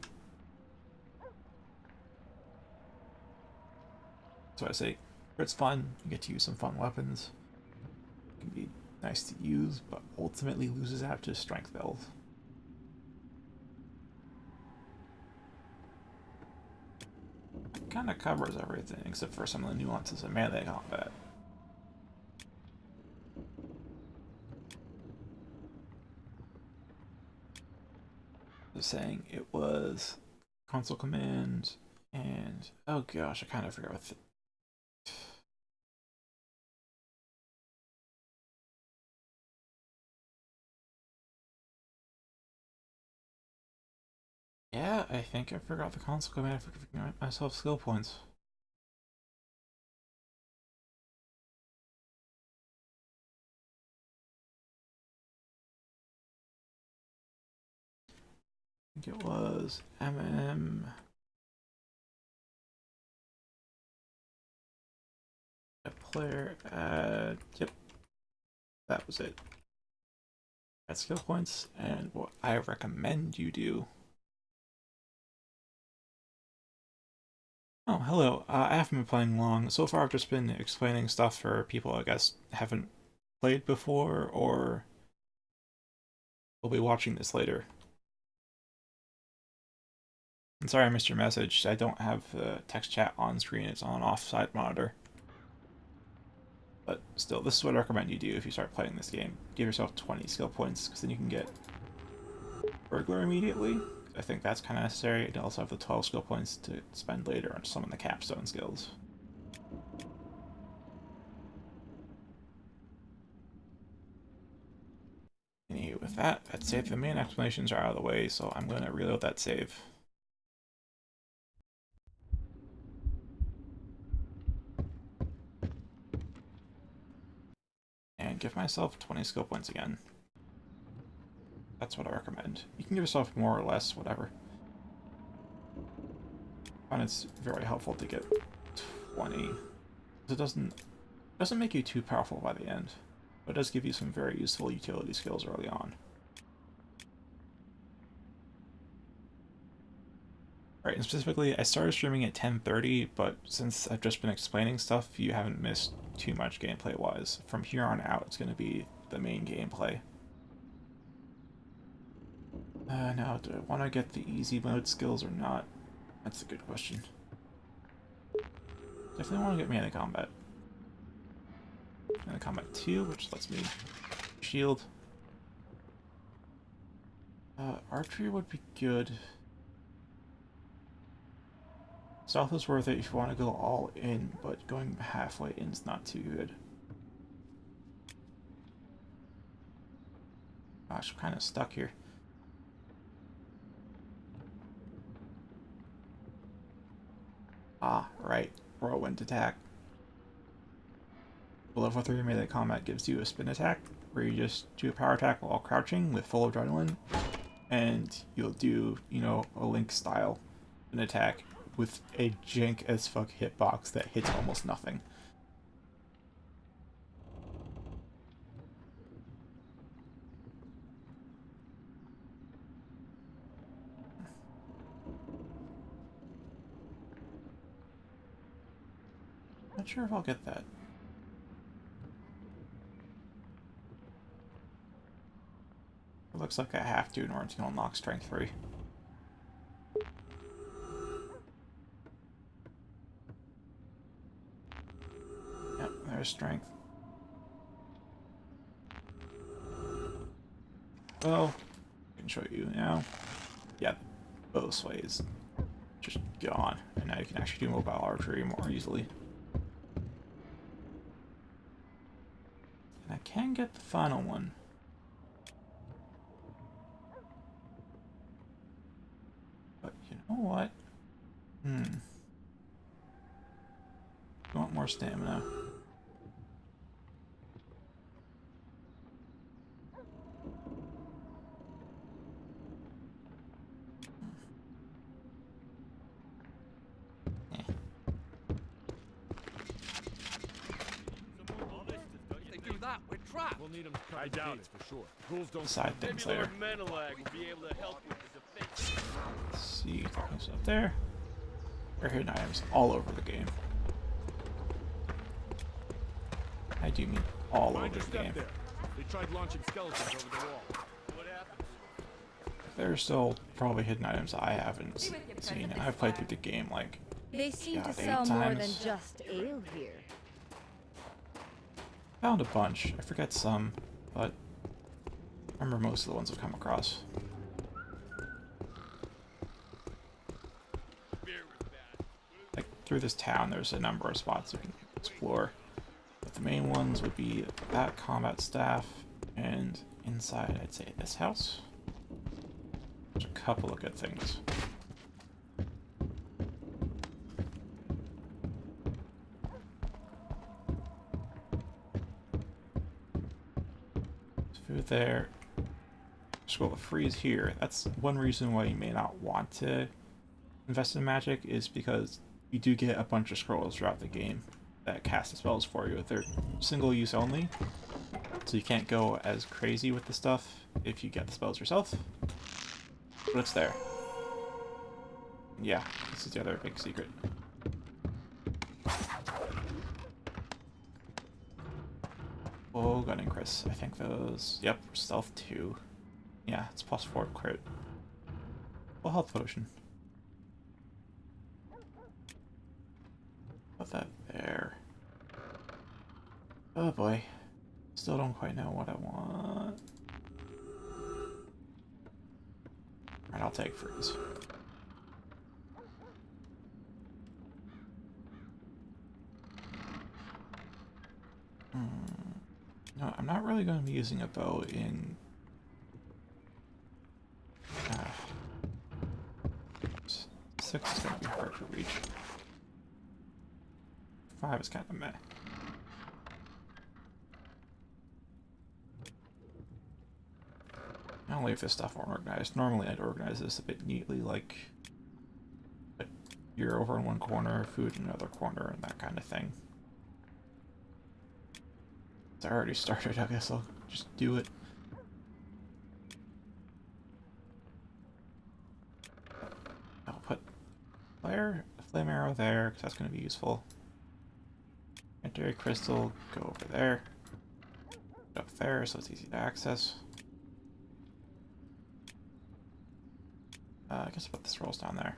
Speaker 1: So I say, it's fun, you get to use some fun weapons, it can be nice to use, but ultimately loses out to strength build. It kind of covers everything except for some of the nuances of melee combat. Saying it was console command and oh gosh, I kind of forgot what yeah, I think I forgot the console command for giving myself skill points. I think it was MM. A player yep. That was it. Add skill points, and what I recommend you do. Oh, hello. I haven't been playing long. So far, I've just been explaining stuff for people I guess haven't played before, or will be watching this later. I'm sorry I missed your message. I don't have the text chat on screen. It's on offside monitor. But still, this is what I recommend you do if you start playing this game. Give yourself 20 skill points, because then you can get Burglar immediately. I think that's kind of necessary. You also have the 12 skill points to spend later on some of the capstone skills. Anyway, with that save, the main explanations are out of the way, so I'm going to reload that save. And give myself 20 skill points again. That's what I recommend. You can give yourself more or less, whatever. I find it's very helpful to get 20. It doesn't Doesn't make you too powerful by the end, but it does give you some very useful utility skills early on. Right, and specifically, I started streaming at 10:30, but since I've just been explaining stuff, you haven't missed too much gameplay-wise. From here on out, it's going to be the main gameplay. Now, do I want to get the easy mode skills or not? That's a good question. Definitely want to get melee combat. Melee combat 2, which lets me shield. Archery would be good. Stealth is worth it if you want to go all in, but going halfway in is not too good. Gosh, I'm kind of stuck here. Ah, right. Whirlwind attack. The level 3 melee combat gives you a spin attack, where you just do a power attack while crouching with full adrenaline, and you'll do, you know, a Link style an attack with a jank as fuck hitbox that hits almost nothing. Not sure if I'll get that. It looks like I have to in order to unlock Strength 3. Yep, there's Strength. Well, I can show you now. Yeah, both sways just gone. And now you can actually do mobile archery more easily. And I can get the final one. But you know what? You want more stamina.
Speaker 8: We'll need them to I doubt it for sure. Ghouls don't
Speaker 1: Side things later.
Speaker 7: Maybe Lord Menelag will be able to help with the defense.
Speaker 1: Let's see, things up there. There are hidden items all over the game. I do mean all over the game.
Speaker 8: There. They tried launching skeletons over the wall.
Speaker 7: What happened?
Speaker 1: There's still probably hidden items I haven't seen, and I've played through the game like
Speaker 5: They seem
Speaker 1: God,
Speaker 5: to
Speaker 1: 8
Speaker 5: sell more than
Speaker 1: times.
Speaker 5: just ale here.
Speaker 1: Found a bunch. I forget some, but I remember most of the ones I've come across. Like through this town, there's a number of spots you can explore. But the main ones would be that combat staff, and inside, I'd say this house. There's a couple of good things. Food there. Scroll to freeze here. That's one reason why you may not want to invest in magic, is because you do get a bunch of scrolls throughout the game that cast the spells for you. They're single use only, so you can't go as crazy with the stuff if you get the spells yourself, but it's there. Yeah, this is the other big secret. Oh, Gun and Chris. I think those... Yep, stealth 2. Yeah, it's +4 crit. Full health potion. Put that there. Oh boy. Still don't quite know what I want. Alright, I'll take freeze. No, I'm not really going to be using a bow in... 6 is going to be hard to reach. 5 is kind of meh. I'll leave this stuff organized. Normally I'd organize this a bit neatly, like you're over in one corner, food in another corner, and that kind of thing. I already started, I guess I'll just do it. I'll put flame arrow there, because that's going to be useful. Daric crystal, go over there. Up there, so it's easy to access. I guess I'll put this rolls down there.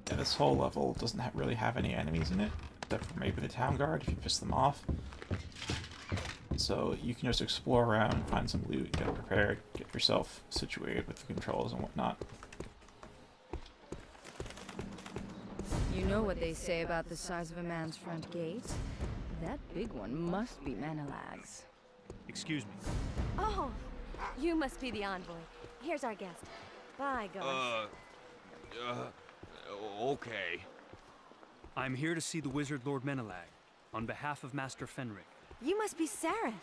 Speaker 1: Yeah, this whole level doesn't really have any enemies in it, except for maybe the town guard if you piss them off. So you can just explore around, find some loot, get prepared, get yourself situated with the controls and whatnot.
Speaker 5: You know what they say about the size of a man's front gate? That big one must be Menelag's.
Speaker 2: Excuse me.
Speaker 9: Oh, you must be the envoy. Here's our guest. Bye, guys.
Speaker 3: Okay.
Speaker 2: I'm here to see the wizard Lord Menelag, on behalf of Master Fenric.
Speaker 9: You must be Sareth.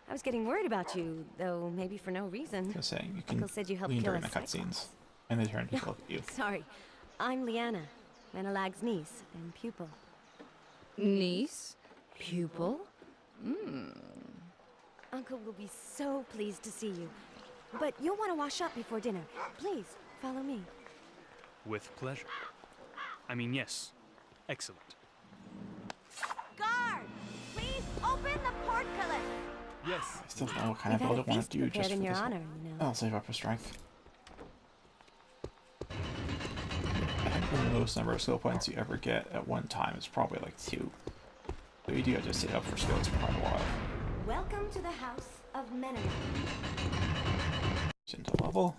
Speaker 9: I was getting worried about you, though maybe for no reason.
Speaker 1: Just saying, you can
Speaker 9: Uncle said you helped
Speaker 1: lean
Speaker 9: kill
Speaker 1: during
Speaker 9: a
Speaker 1: the cutscenes,
Speaker 9: cyclops.
Speaker 1: and they turn to
Speaker 9: No,
Speaker 1: look at you.
Speaker 9: sorry. I'm Lyanna, Menelag's niece and pupil.
Speaker 5: Niece? Pupil?
Speaker 9: Uncle will be so pleased to see you. But you'll want to wash up before dinner. Please, follow me.
Speaker 2: With pleasure. I mean, yes. Excellent.
Speaker 6: Guard! Please open the portcullis!
Speaker 8: Yes.
Speaker 1: I still don't know what kind
Speaker 9: We've
Speaker 1: of
Speaker 9: had
Speaker 1: build
Speaker 9: a
Speaker 1: I want
Speaker 9: feast
Speaker 1: to do
Speaker 9: prepared
Speaker 1: just
Speaker 9: in
Speaker 1: for
Speaker 9: your
Speaker 1: this
Speaker 9: honor,
Speaker 1: one.
Speaker 9: you know.
Speaker 1: I'll save up for strength. I think the most number of skill points you ever get at one time is probably like 2. So you do have to save up for skills for quite a while.
Speaker 9: Welcome to the house of Menelag.
Speaker 1: Into level.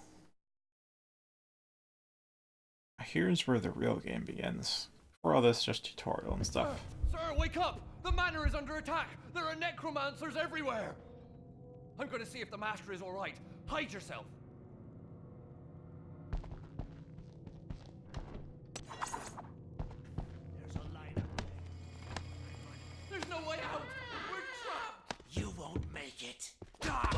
Speaker 1: Here's where the real game begins. For all this, just tutorial and stuff.
Speaker 7: Sir, wake up! The manor is under attack! There are necromancers everywhere! I'm gonna see if the master is alright. Hide yourself! There's a line. There's no way out! We're trapped!
Speaker 4: You won't make it.
Speaker 7: Guard!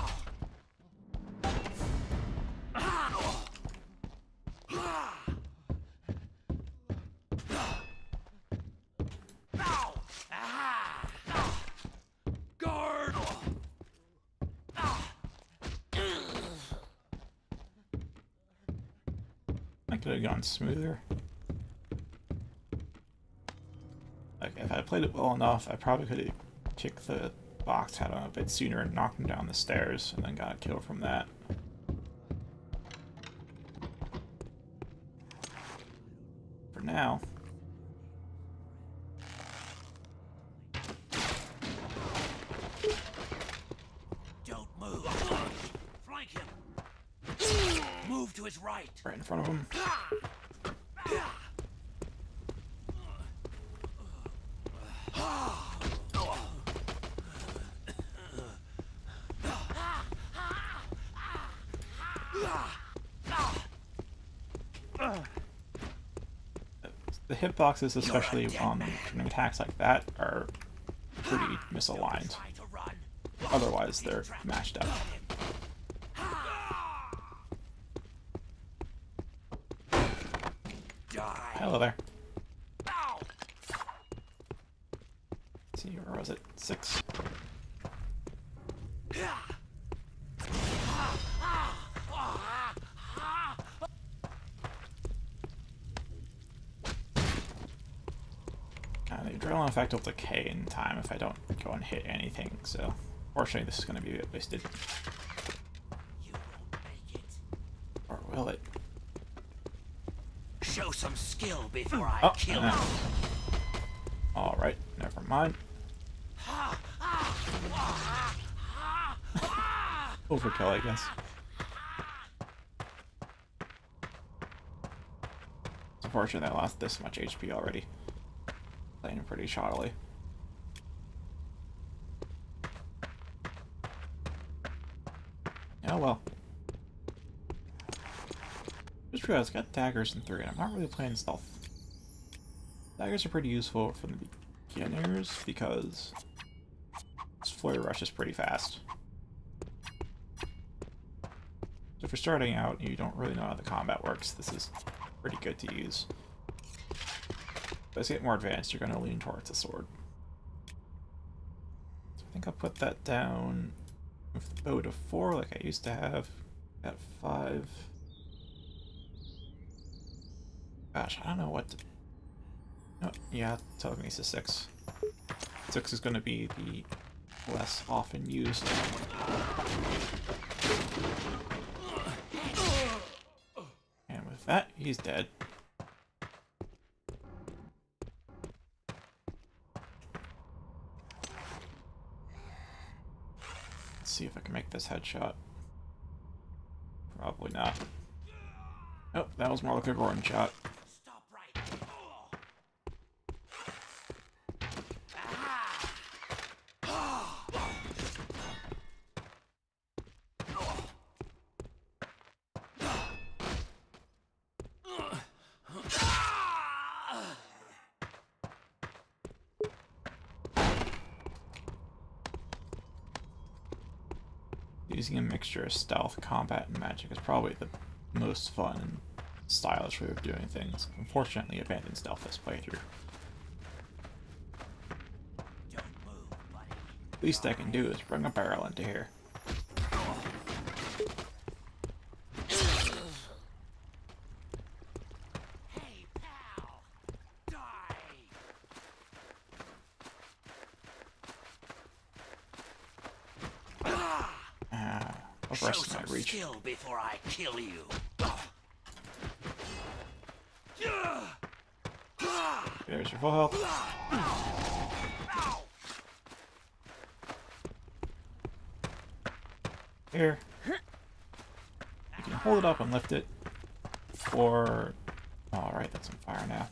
Speaker 1: I could have gone smoother. Like, if I played it well enough, I probably could have kicked the box head on a bit sooner and knocked him down the stairs, and then got a kill from that. For now,
Speaker 4: Don't move. Flank him. Move to his right.
Speaker 1: right in front of him. The hitboxes, especially on attacks like that, are pretty misaligned.
Speaker 4: Try to run.
Speaker 1: Otherwise, they're mashed up.
Speaker 4: Die.
Speaker 1: Hello there.
Speaker 4: Ow.
Speaker 1: Let's see, where was it? 6. The adrenaline effect will decay in time if I don't go and hit anything, so fortunately this is going to be wasted.
Speaker 4: You won't make it.
Speaker 1: Or will it?
Speaker 4: Show some skill before I
Speaker 1: Oh,
Speaker 4: kill
Speaker 1: no.
Speaker 4: you.
Speaker 1: Alright, never mind. Overkill, I guess. It's unfortunate I lost this much HP already. Playing pretty shoddily. Oh well. Just realized I got daggers in 3 and I'm not really playing stealth. Daggers are pretty useful for the beginners because this flurry rush is pretty fast. So if you're starting out and you don't really know how the combat works, this is pretty good to use. As you get more advanced, you're going to lean towards the sword. So I think I'll put that down with the bow to 4 like I used to have at 5. Gosh, I don't know what to... Oh, yeah, telekinesis 6. 6 is going to be the less often used. And with that, he's dead. Let's see if I can make this headshot. Probably not. Oh, that was more like a Gordon shot.
Speaker 4: Stop right.
Speaker 1: Using a mixture of stealth, combat, and magic is probably the most fun and stylish way of doing things. Unfortunately, abandoned stealth this playthrough.
Speaker 4: Don't move, buddy.
Speaker 1: Least I can do is bring a barrel into here.
Speaker 4: Hey, pal! Die!
Speaker 1: I'll rest
Speaker 4: Show
Speaker 1: my
Speaker 4: some
Speaker 1: reach.
Speaker 4: skill before I kill you.
Speaker 1: There's your full health. Here. You can hold it up and lift it. Or... Alright, that's on fire now.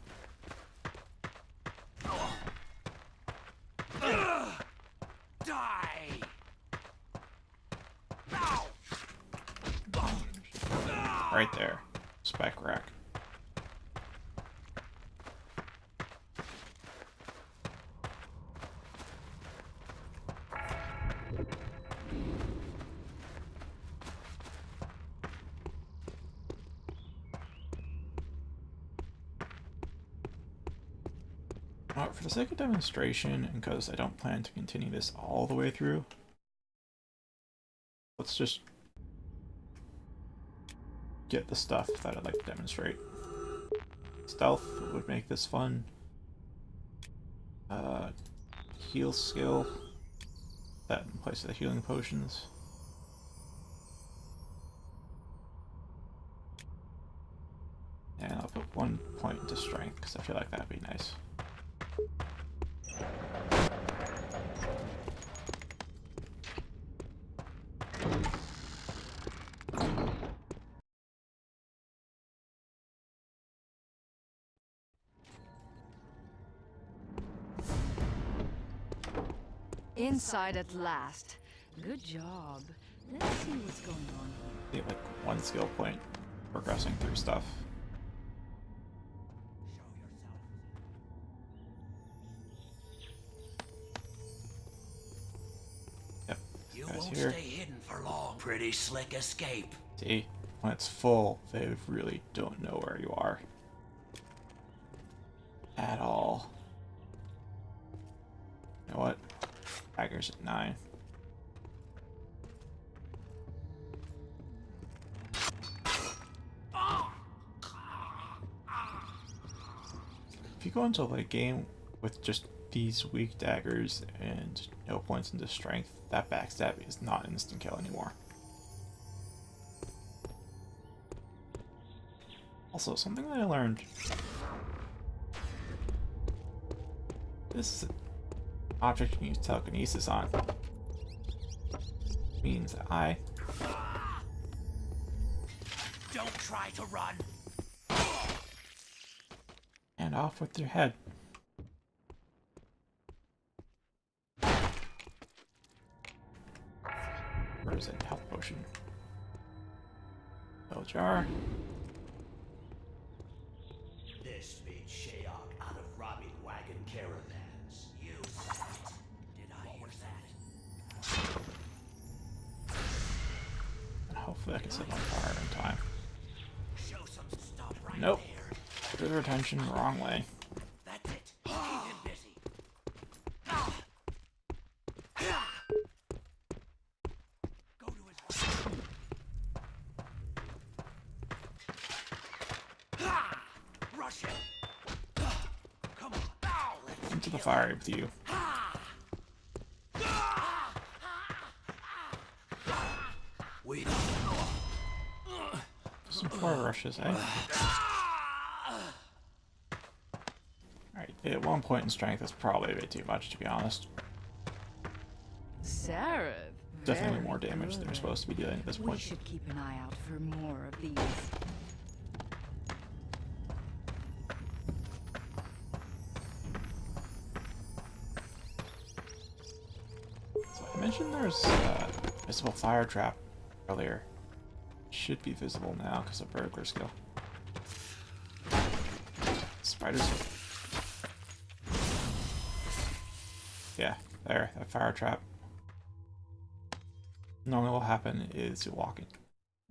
Speaker 4: Die!
Speaker 1: Right there. Spec rack. For the sake of demonstration, and because I don't plan to continue this all the way through, let's just get the stuff that I'd like to demonstrate. Stealth would make this fun. Heal skill. That in place of the healing potions. And I'll put 1 point into strength, because I feel like that'd be nice.
Speaker 5: Inside at last. Good job. Let's see what's going on here.
Speaker 1: Get like 1 skill point progressing through stuff. Yep.
Speaker 4: You
Speaker 1: Guys
Speaker 4: won't
Speaker 1: here.
Speaker 4: stay hidden for long. Pretty slick escape.
Speaker 1: See, when it's full, they really don't know where you are. At all. You know what? Daggers at 9. If you go into a late game with just these weak daggers and no points into strength, that backstab is not an instant kill anymore. Also, something that I learned. This is an object you can use telekinesis on. Means that I...
Speaker 4: Don't try to run.
Speaker 1: And off with your head. Where is it? Health potion. Bell jar.
Speaker 4: This made Shayok out of robbing wagon caravans. You said it. Did I hear that?
Speaker 1: And hopefully I can set it on fire in time.
Speaker 4: Show some stop right
Speaker 1: Nope.
Speaker 4: there.
Speaker 1: Good retention, wrong way.
Speaker 4: That's it.
Speaker 1: the fire with you.
Speaker 4: We
Speaker 1: Some fire rushes, eh? Alright, at one point in strength, that's probably a bit too much, to be honest.
Speaker 5: Sarah.
Speaker 1: Definitely more damage than you're supposed to be doing at this
Speaker 5: We
Speaker 1: point.
Speaker 5: should keep an eye out for more of these.
Speaker 1: So I mentioned there's a visible fire trap earlier. Should be visible now because of burglar skill. Spiders. Yeah, there, that fire trap. Normally what will happen is you'll walk in.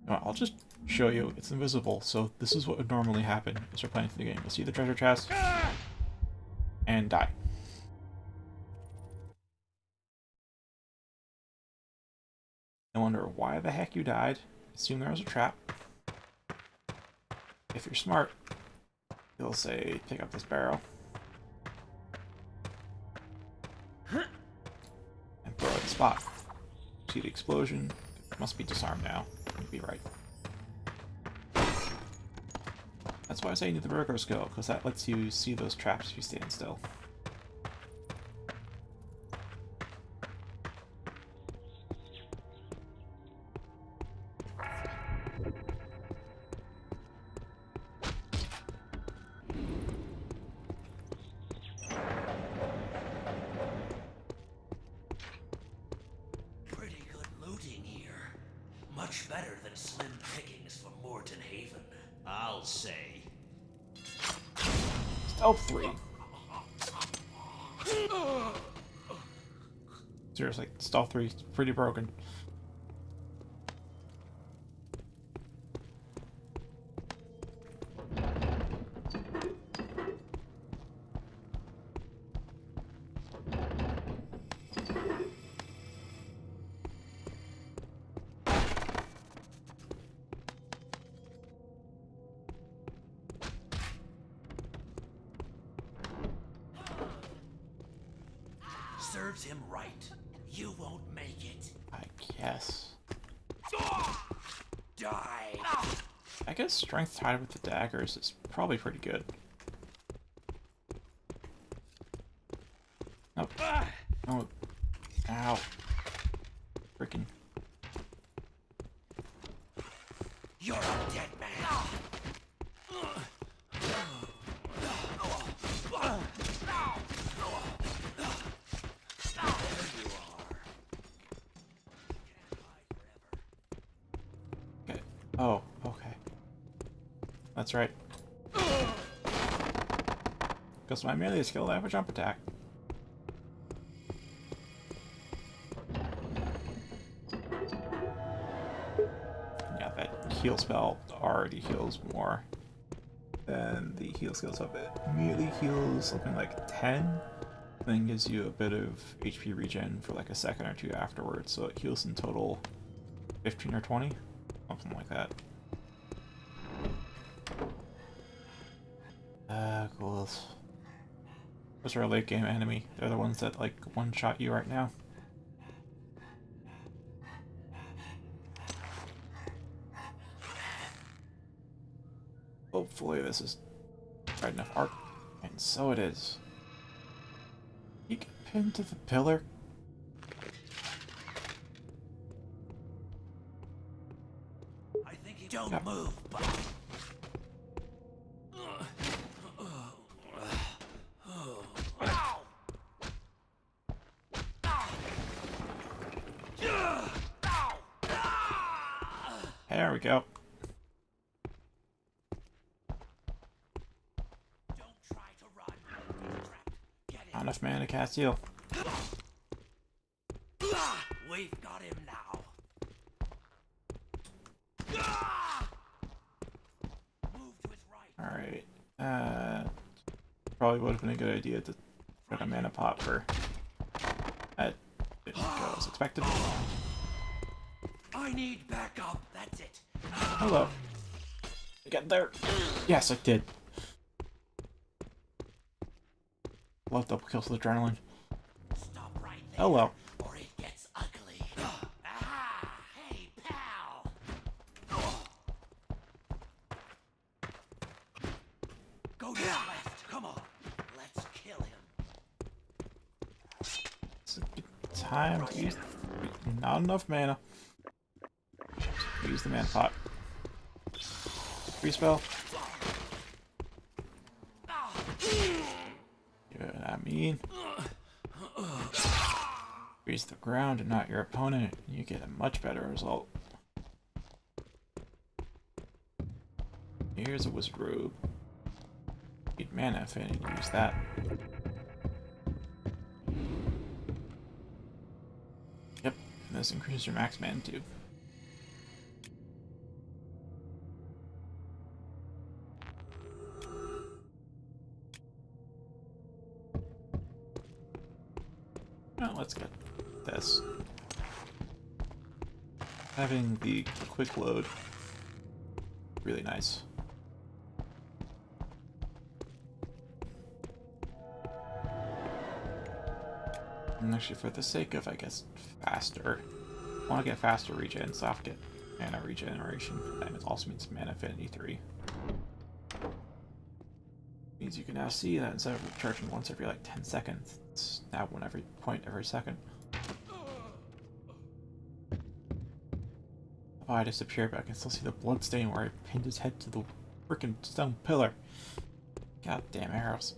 Speaker 1: No, I'll just show you, it's invisible, so this is what would normally happen as you're playing through the game. You'll see the treasure chest and die. I wonder why the heck you died. Assume there was a trap. If you're smart, you'll say, pick up this barrel. And throw it at the spot. See the explosion? It must be disarmed now. You'd be right. That's why I say you need the burglar skill, because that lets you see those traps if you stand still.
Speaker 4: pretty good looting here. Much better than slim pickings from Morton Haven, I'll say.
Speaker 1: Stealth 3. Seriously, Stealth 3 is pretty broken.
Speaker 4: Serves him right. You won't make it.
Speaker 1: I guess.
Speaker 4: Die.
Speaker 1: I guess strength tied with the daggers is probably pretty good. Nope. Oh. Ow. Freaking.
Speaker 4: You're a dead man.
Speaker 1: Okay. Oh, okay. That's right. Because my melee skill, I have a jump attack. Yeah, that heal spell already heals more than the heal skills of it. Immediately heals something like 10, then gives you a bit of HP regen for like a second or two afterwards, so it heals in total 15 or 20, something like that. Ghouls. Those are a late game enemy. They're the ones that like one-shot you right now. Hopefully this is right enough arc, and so it is. You get pinned to the pillar.
Speaker 4: I think he don't move, but
Speaker 1: There we go.
Speaker 4: don't try to run. Get it.
Speaker 1: Not enough mana to cast heal.
Speaker 4: We've got him now. Move to his right.
Speaker 1: Alright. Probably would have been a good idea to put a mana pot for that. Didn't go as expected.
Speaker 4: I need backup. That's it.
Speaker 1: Hello. Get there. Yes, I did. love double kills with adrenaline.
Speaker 4: Stop right there,
Speaker 1: Oh well.
Speaker 4: or it gets ugly. Aha! Hey, pal! Go to the left. Come on. Let's kill him.
Speaker 1: It's a good time to use. Not enough mana. Use the mana pot. Free spell. You know what I mean? Freeze the ground and not your opponent, and you get a much better result. Here's a wizard robe. Need mana if I need to use that. Yep, and this increases your max mana too. Well, let's get this. Having the quick load, really nice. And actually, for the sake of, I guess, faster, I want to get faster regen, so I have to get mana regeneration for that. It also means mana affinity 3. Means you can now see that instead of recharging once every like 10 seconds, it's now one every point every second. The body disappeared, but I can still see the blood stain where I pinned his head to the freaking stone pillar. Goddamn arrows.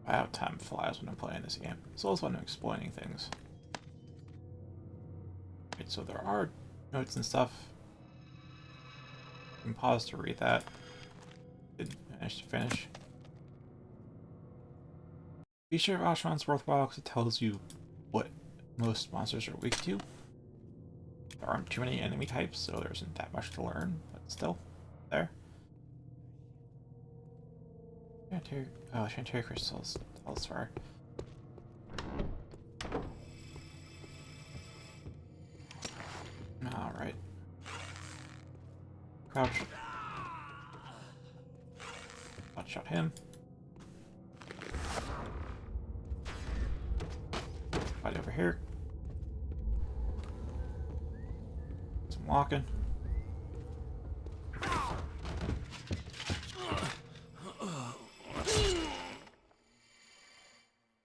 Speaker 1: Wow, time flies when I'm playing this game. It's also when I'm explaining things. Right, so there are notes and stuff. You can pause to read that. Didn't manage to finish. Be sure Oshron's worthwhile because it tells you what most monsters are weak to. There aren't too many enemy types, so there isn't that much to learn, but still, there. Chantary crystals elsewhere. Alright. Crouch. Let's shot him. Body over here. Some walking.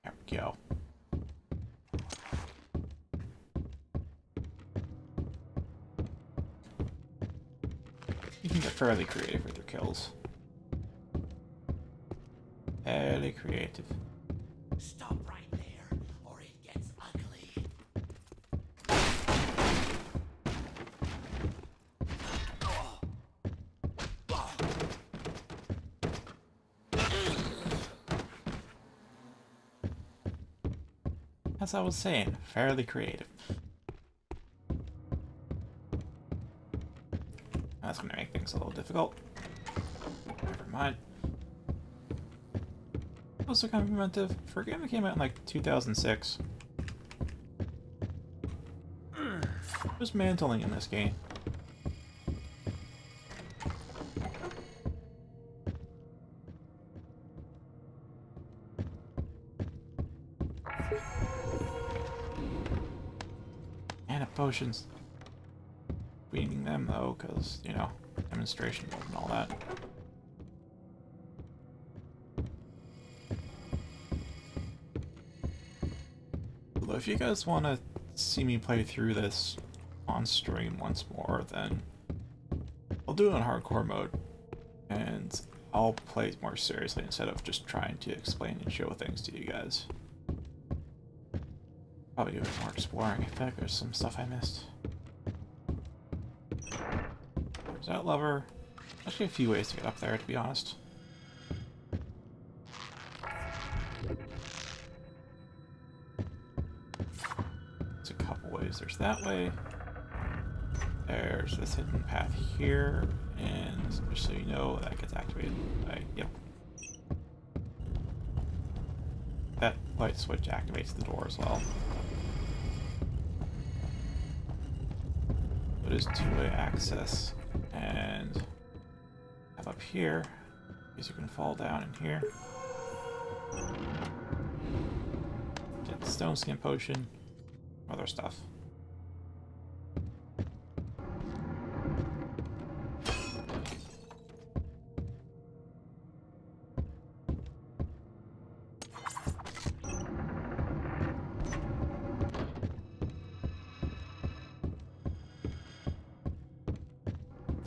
Speaker 1: There we go. You can get fairly creative with your kills. Fairly creative.
Speaker 4: Stop right there, or it gets ugly.
Speaker 1: As I was saying, fairly creative. That's going to make things a little difficult. Never mind. Also kind of inventive. For a game that came out in like 2006. There's mantling in this game. Mana potions. We needing them though, because, you know, demonstration mode and all that. Although if you guys want to see me play through this on stream once more, then I'll do it on hardcore mode, and I'll play it more seriously instead of just trying to explain and show things to you guys. Probably do a bit more exploring. I feel like there's some stuff I missed. There's that lever. Actually a few ways to get up there, to be honest. There's a couple ways. There's that way. There's this hidden path here, And just so you know, that gets activated by, yep. That light switch activates the door as well. It is two-way access, and up here, because you can fall down in here. Get the stone skin potion, other stuff.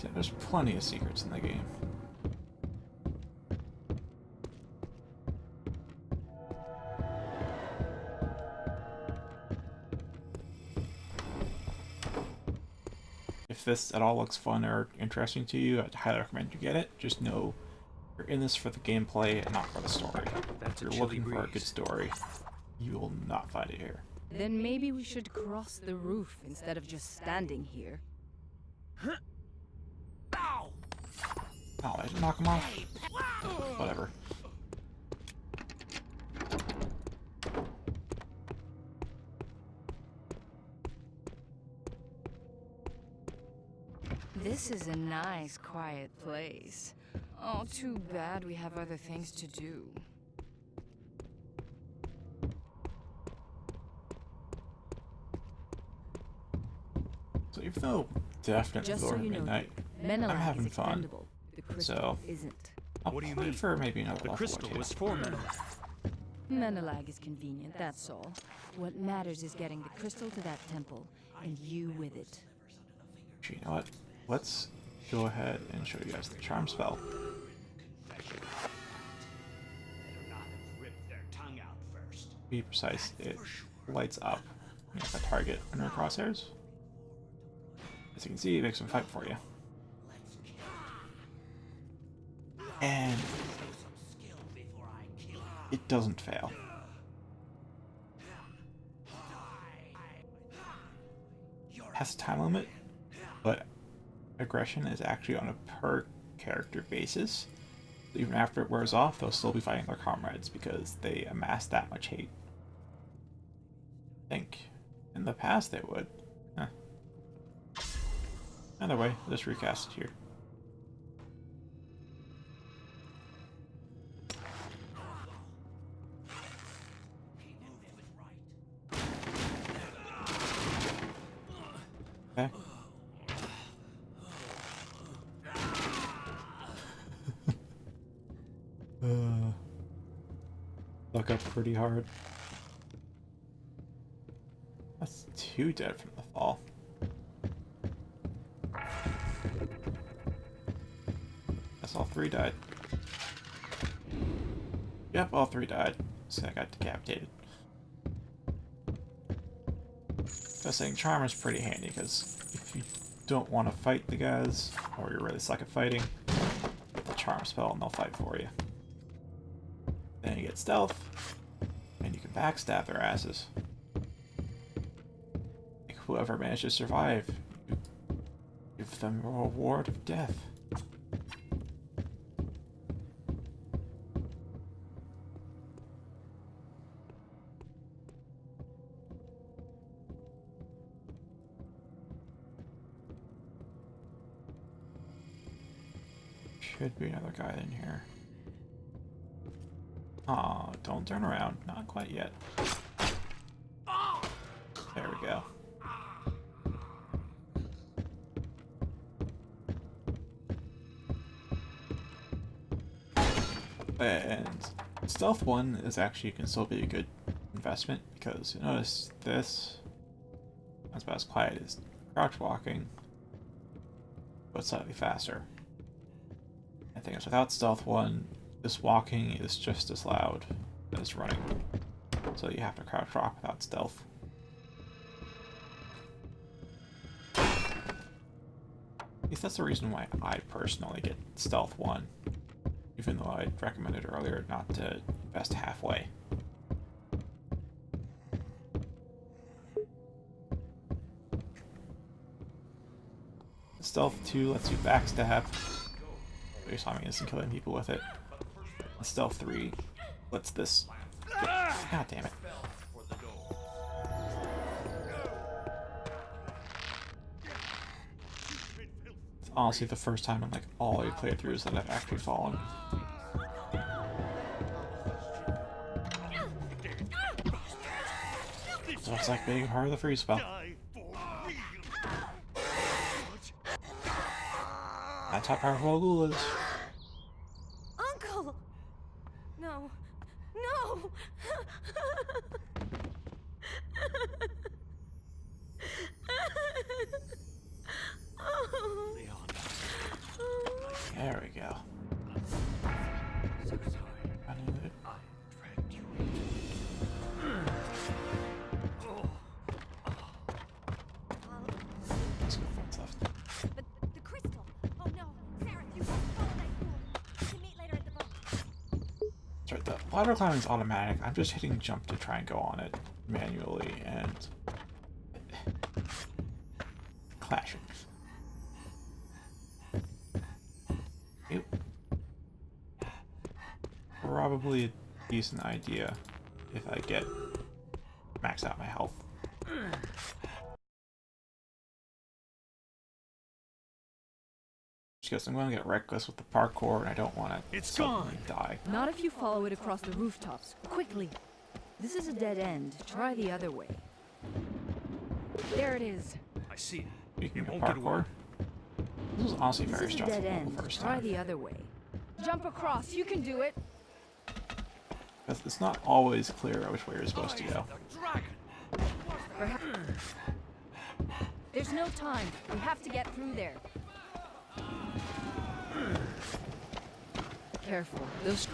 Speaker 1: Yeah, there's plenty of secrets in the game. If this at all looks fun or interesting to you, I'd highly recommend you get it. Just know you're in this for the gameplay and not for the story.
Speaker 2: That's
Speaker 1: if you're looking for a good story, you will not find it here.
Speaker 5: Then maybe we should cross the roof instead of just standing here.
Speaker 1: Oh, I didn't knock him off? Whatever.
Speaker 5: This is a nice, quiet place. Oh, too bad we have other things to do.
Speaker 1: So even though definitely
Speaker 5: Just so
Speaker 1: Lord
Speaker 5: you know,
Speaker 1: Midnight,
Speaker 5: Menelag
Speaker 1: I'm having
Speaker 5: is
Speaker 1: fun.
Speaker 5: expendable. The crystal
Speaker 1: So
Speaker 5: isn't.
Speaker 1: I'll
Speaker 2: What do you
Speaker 1: play
Speaker 2: mean?
Speaker 1: for maybe another
Speaker 2: The
Speaker 1: level
Speaker 2: crystal
Speaker 1: or two.
Speaker 2: was for Menelag.
Speaker 5: Menelag is convenient, that's all. What matters is getting the crystal to that temple, and you with it.
Speaker 1: Actually, you know what? Let's go ahead and show you guys the charm spell.
Speaker 4: Better not have ripped their tongue out first.
Speaker 1: To be precise, it lights up the target under crosshairs. As you can see, it makes them fight for you. And it doesn't fail. It has a time limit, but aggression is actually on a per character basis. Even after it wears off, they'll still be fighting their comrades because they amass that much hate. I think in the past they would. Huh. Either way, I'll just recast it here. Okay. Look up pretty hard. That's 2 dead from the fall. Guess all 3 died. Yep, all 3 died. So I got decapitated. I was saying Charm is pretty handy because if you don't want to fight the guys, or you're really suck at fighting, get the Charm spell and they'll fight for you. Then you get Stealth, and you can backstab their asses. Like whoever manages to survive, you give them a reward of death. Should be another guy in here. Aw, don't turn around. Not quite yet. There we go. And Stealth 1 is actually can still be a good investment because you notice this that's about as quiet as crouch walking, but slightly faster. I think it's without Stealth 1, this walking is just as loud as running. So you have to crouch walk without stealth. At least that's the reason why I personally get Stealth 1. Even though I recommended earlier not to invest halfway. Stealth 2 lets you backstab. You're slamming instant killing people with it. And Stealth 3 lets this. God damn it. It's honestly the first time in like all your playthroughs that I've actually fallen. So it's like being part of the freeze spell. That's how powerful a ghoul is.
Speaker 9: Uncle! No. No! Oh.
Speaker 1: There we go.
Speaker 7: So sorry.
Speaker 1: I knew it.
Speaker 7: I dragged you.
Speaker 1: Let's go for what's left.
Speaker 9: But the crystal! Oh no! Sarah, you must follow that fool! We can meet later at the boat.
Speaker 1: That's right, the ladder climbing is automatic. I'm just hitting jump to try and go on it manually and clashing. Ew. Probably a decent idea if I get max out my health. Because I'm going to get reckless with the parkour and I don't want to suddenly die.
Speaker 5: Not if you follow it across the rooftops. Quickly. This is a dead end. Try the other way. There it is.
Speaker 2: I see it.
Speaker 1: Speaking of
Speaker 2: Won't get away.
Speaker 1: parkour, this was honestly
Speaker 5: This
Speaker 1: very
Speaker 5: is a
Speaker 1: stressful
Speaker 5: dead end.
Speaker 1: the first
Speaker 5: Try
Speaker 1: time.
Speaker 5: the other way. Jump across. You can do it.
Speaker 1: Because it's not always clear which way you're supposed to go.
Speaker 5: Perhaps. There's no time. We have to get through there. Careful. Those.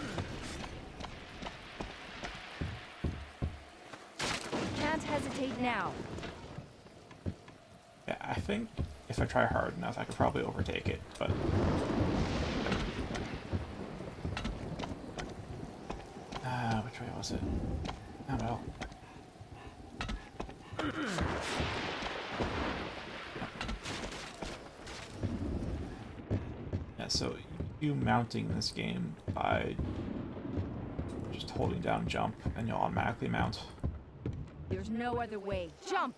Speaker 5: Can't hesitate now.
Speaker 1: Yeah, I think if I try hard enough, I could probably overtake it, but... which way was it? Oh well. Yeah, so you mounting this game by just holding down jump and you'll automatically mount.
Speaker 5: There's no other way. Jump!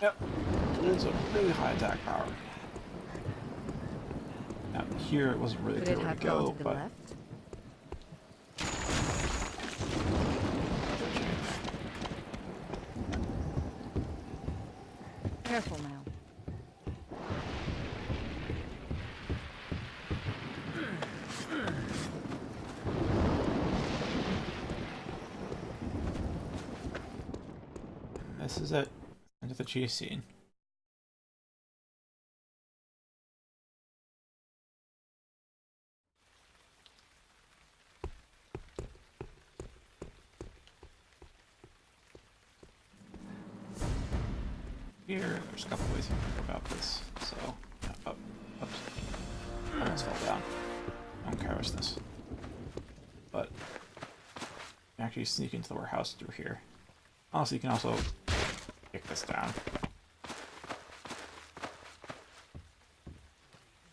Speaker 1: Yep, it's a really high attack power. Now here it wasn't really
Speaker 5: Could
Speaker 1: clear
Speaker 5: it
Speaker 1: where
Speaker 5: have
Speaker 1: to
Speaker 5: gone
Speaker 1: go,
Speaker 5: to the
Speaker 1: but
Speaker 5: left? Careful now.
Speaker 1: this is it. Into the chase scene. Here, there's a couple ways you can go about this. So, yeah, oops. Almost fell down. On carelessness. But, you can actually sneak into the warehouse through here. Honestly, you can also kick this down.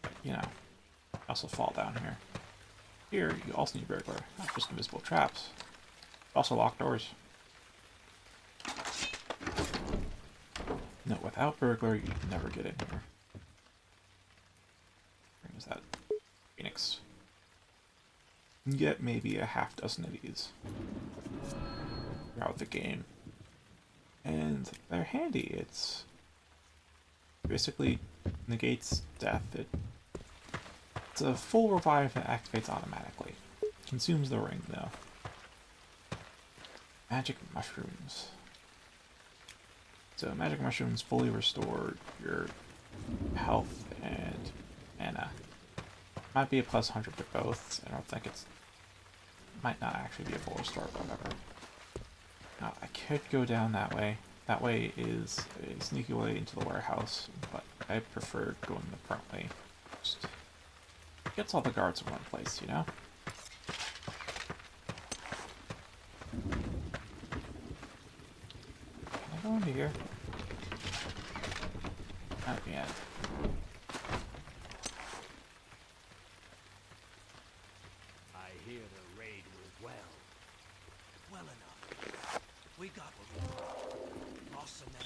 Speaker 1: But, you know, also fall down here. Here, you also need burglar, not just invisible traps. Also locked doors. No, without burglar, you can never get in here. Where is that? Phoenix. You can get maybe a half dozen of these throughout the game. And they're handy. It's basically negates death. It's a full revive that activates automatically. Consumes the ring though. Magic mushrooms. So magic mushrooms fully restore your health and mana. Might be a plus 100 to both. I don't think it's... Might not actually be a full restore, but whatever. Now, I could go down that way. That way is a sneaky way into the warehouse, but I prefer going the front way. Just gets all the guards in one place, you know? Go into here. Not yet.
Speaker 4: I hear the raid went well. Well enough. We got what we wanted. Lost some men.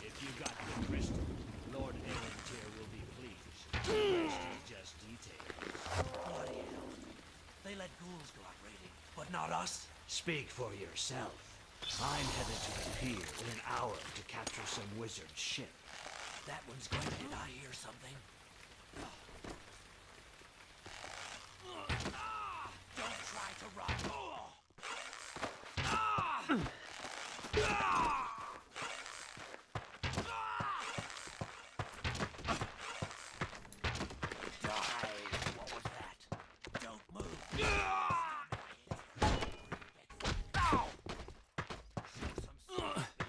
Speaker 4: If you got the crystal, Lord Leland will be pleased. The rest is just details. Bloody hell. They let ghouls go out raiding, but not us. Speak for yourself. I'm headed to the pier in an hour to capture some wizard ship. That one's going to... Did I hear something? Don't try to run. Die. What was that? Don't move. Ow!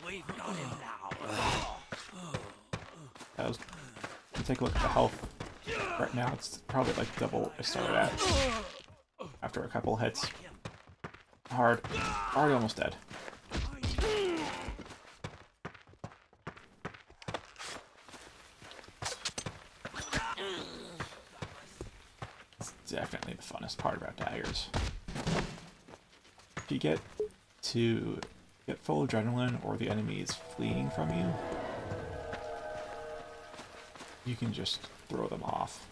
Speaker 4: We've got him now.
Speaker 1: That was, take a look at the health. Right now it's probably like double I started at. After a couple hits. Hard. Already almost dead. It's definitely the funnest part about daggers. If you get to get full adrenaline or the enemy is fleeing from you, you can just throw them off.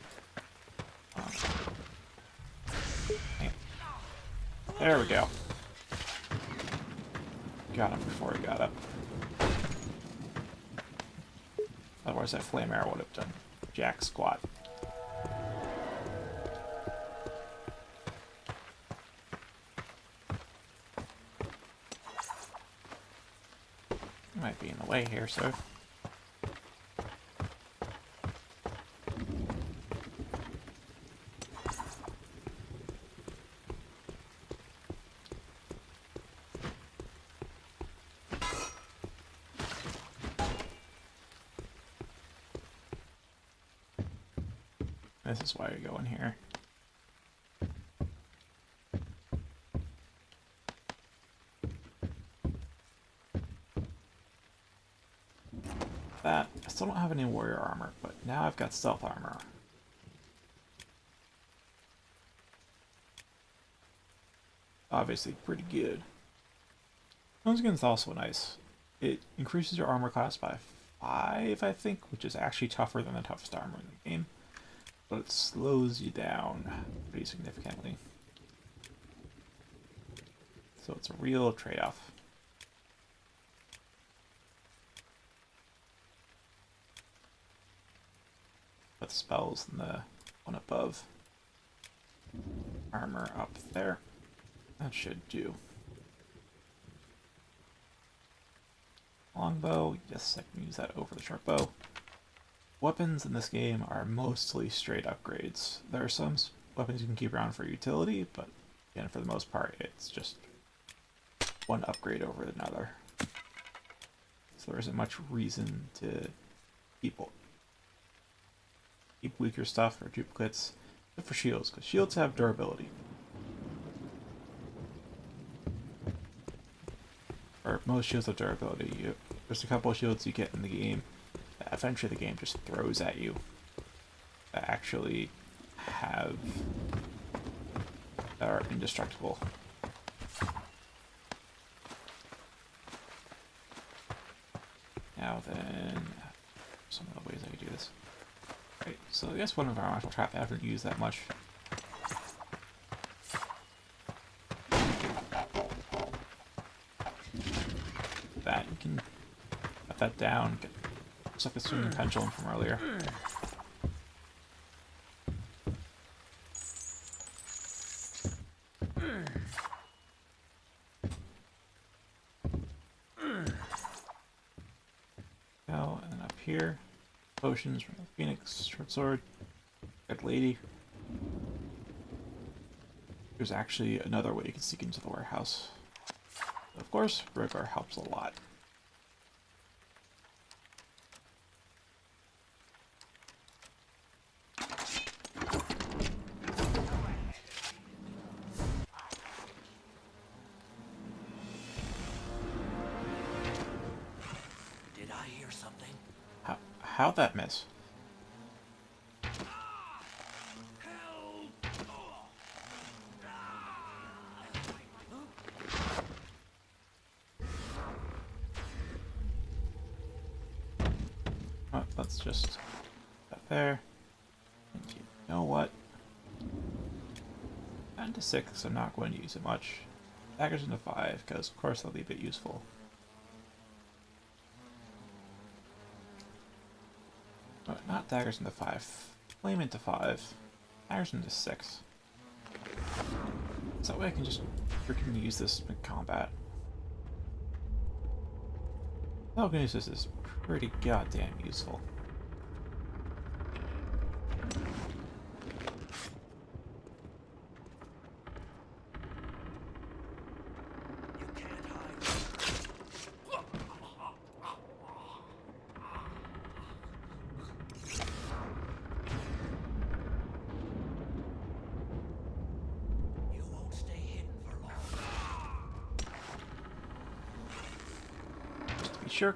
Speaker 1: There we go. Got him before he got up. Otherwise that flame arrow would have done jack squat. Might be in the way here, so. This is why you go in here. That, I still don't have any warrior armor, but now I've got stealth armor. Obviously pretty good. Stone Skin's also nice. It increases your armor class by 5, I think, which is actually tougher than the toughest armor in the game. But it slows you down pretty significantly. So it's a real trade-off. Put the spells in the one above. Armor up there. That should do. Longbow, yes, I can use that over the short bow. Weapons in this game are mostly straight upgrades. There are some weapons you can keep around for utility, but again, for the most part, it's just one upgrade over another. So there isn't much reason to keep weaker stuff or duplicates, except for shields, because shields have durability. Or most shields have durability. There's a couple of shields you get in the game that eventually the game just throws at you that actually are indestructible. Now then, some of the ways I could do this. Right, so I guess one environmental trap I haven't used that much. That you can cut that down, get looks like a swinging pendulum from earlier. Go, and then up here, potions from the Phoenix, short sword, red lady. There's actually another way you can sneak into the warehouse. Of course, Rigor helps a lot. How'd that miss? Oh, let's just put that there. And you know what? Down to 6, I'm not going to use it much. Daggers into 5, because of course they'll be a bit useful. But not daggers into 5. Flame into 5. Daggers into 6. So that way I can just freaking use this in combat. Telekinesis is pretty goddamn useful.
Speaker 4: You can't hide. You won't stay hidden for long.
Speaker 1: Just to be sure.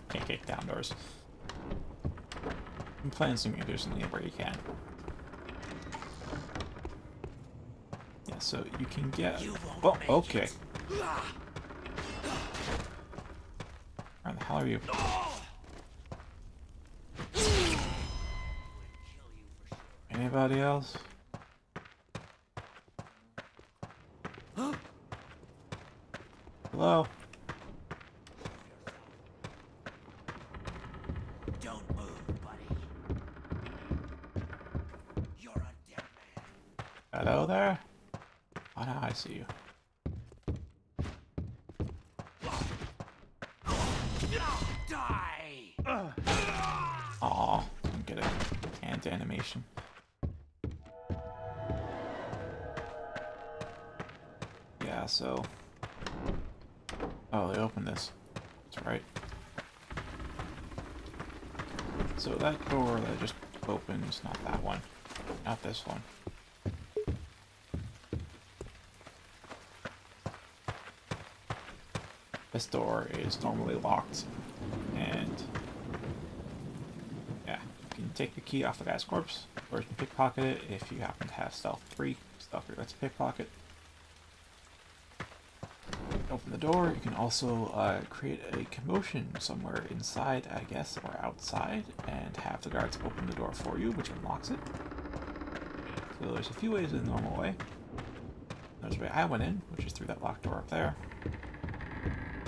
Speaker 1: Can't kick down doors. I'm playing simulators where you can. Yeah, so you can get. Oh, okay. Where the hell are you? Anybody else? Hello?
Speaker 4: Don't move, buddy. You're a dead man.
Speaker 1: Hello there? Oh, now I see you.
Speaker 4: Die!
Speaker 1: Aw, don't get a hand animation. Yeah, so... Oh, they opened this. That's right. So that door that just opened is not that one. Not this one. This door is normally locked, and yeah, you can take the key off the guy's corpse, or you can pickpocket it if you happen to have stealth 3. Stealth 3 lets you pickpocket. Open the door. You can also create a commotion somewhere inside, I guess, or outside, and have the guards open the door for you, which unlocks it. So there's a few ways in the normal way. There's the way I went in, which is through that locked door up there.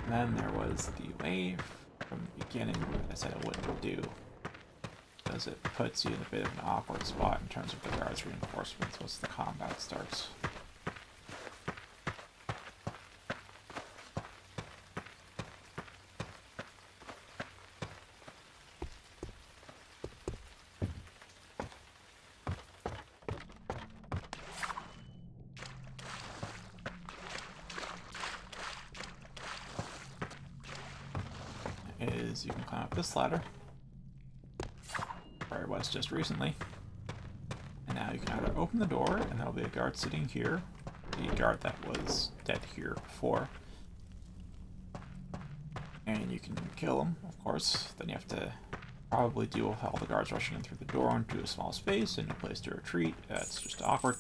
Speaker 1: And then there was the way from the beginning that I said I wouldn't do, because it puts you in a bit of an awkward spot in terms of the guards' reinforcements once the combat starts. Is you can climb up this ladder, where I was just recently, and now you can either open the door and there'll be a guard sitting here, the guard that was dead here before, and you can kill him, of course. Then you have to probably deal with all the guards rushing in through the door into a small space and a place to retreat. That's just awkward.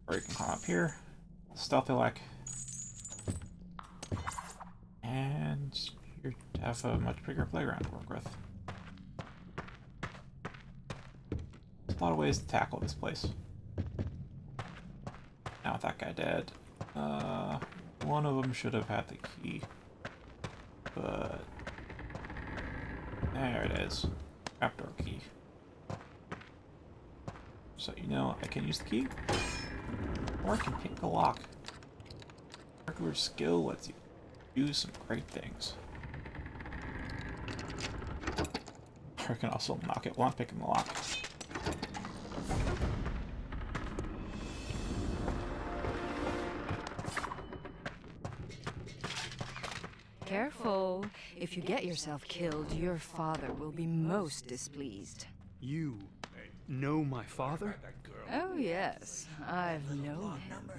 Speaker 1: Or you can climb up here, stealthy like, and you have a much bigger playground to work with. There's a lot of ways to tackle this place. Now with that guy dead, one of them should have had the key, but there it is, trapdoor key. So you know I can use the key, or I can pick the lock. Regular skill lets you do some great things. I can also knock it while I'm picking the lock.
Speaker 5: Careful. If you get yourself killed, your father will be most displeased.
Speaker 8: You
Speaker 2: know my father?
Speaker 5: Oh, yes. I've known him.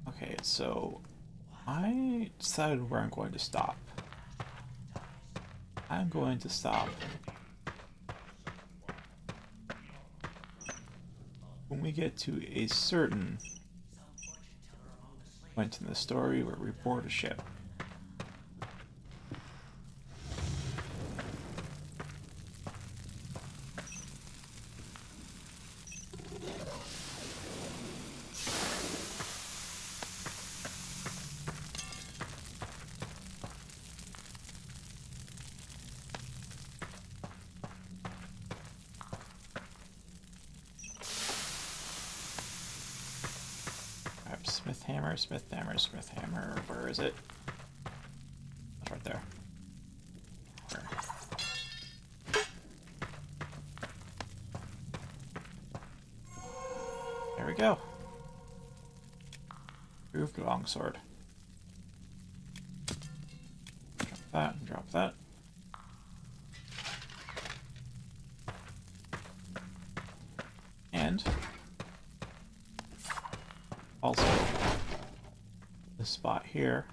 Speaker 1: Okay, so I decided where I'm going to stop. I'm going to stop when we get to a certain point in the story where we board a ship. Smith hammer, Smith hammer, Smith hammer. Where is it? It's right there. Where? There we go. Improved longsword. Drop that and drop that. And also this spot here.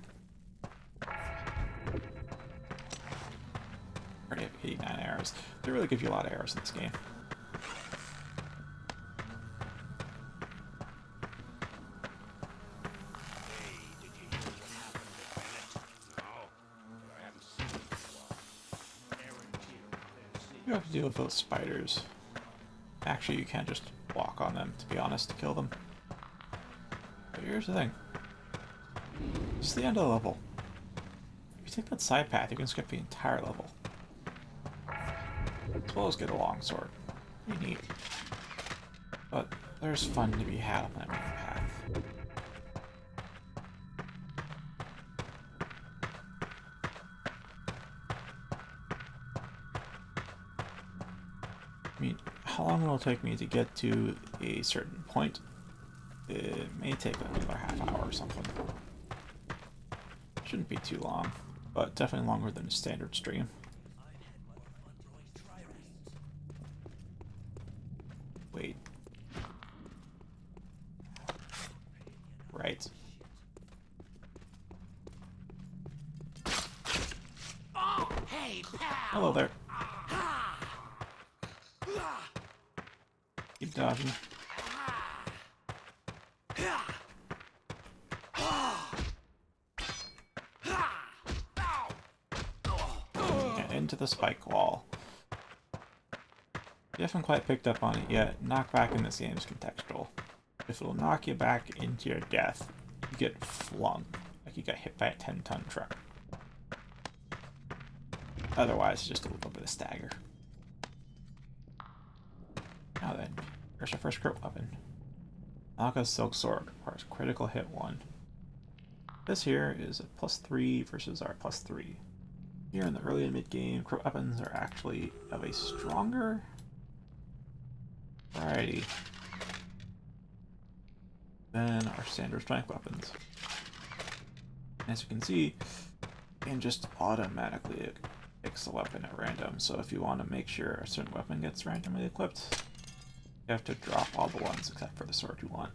Speaker 1: Already have 89 arrows. They really give you a lot of arrows in this game. You have to deal with those spiders. Actually, you can't just walk on them, to be honest, to kill them. But here's the thing. It's the end of the level. If you take that side path, you can skip the entire level. As well as get a longsword. Pretty neat. But there's fun to be had on that main path. I mean, how long will it take me to get to a certain point? It may take another half hour or something. Shouldn't be too long, but definitely longer than a standard stream. Wait. Right.
Speaker 4: Oh, hey, pal!
Speaker 1: Hello there. Keep dodging. And into the spike wall. You haven't quite picked up on it yet. Knockback in this game is contextual. If it'll knock you back into your death, you get flung, like you got hit by a 10-ton truck. Otherwise, just a little bit of stagger. Now then, here's our first crit weapon. Naga's Silk Sword requires critical hit 1. This here is a +3 versus our +3. Here in the early and mid game, crit weapons are actually of a stronger variety than our standard strength weapons. As you can see, you can just automatically picks the weapon at random, so if you want to make sure a certain weapon gets randomly equipped, you have to drop all the ones except for the sword you want.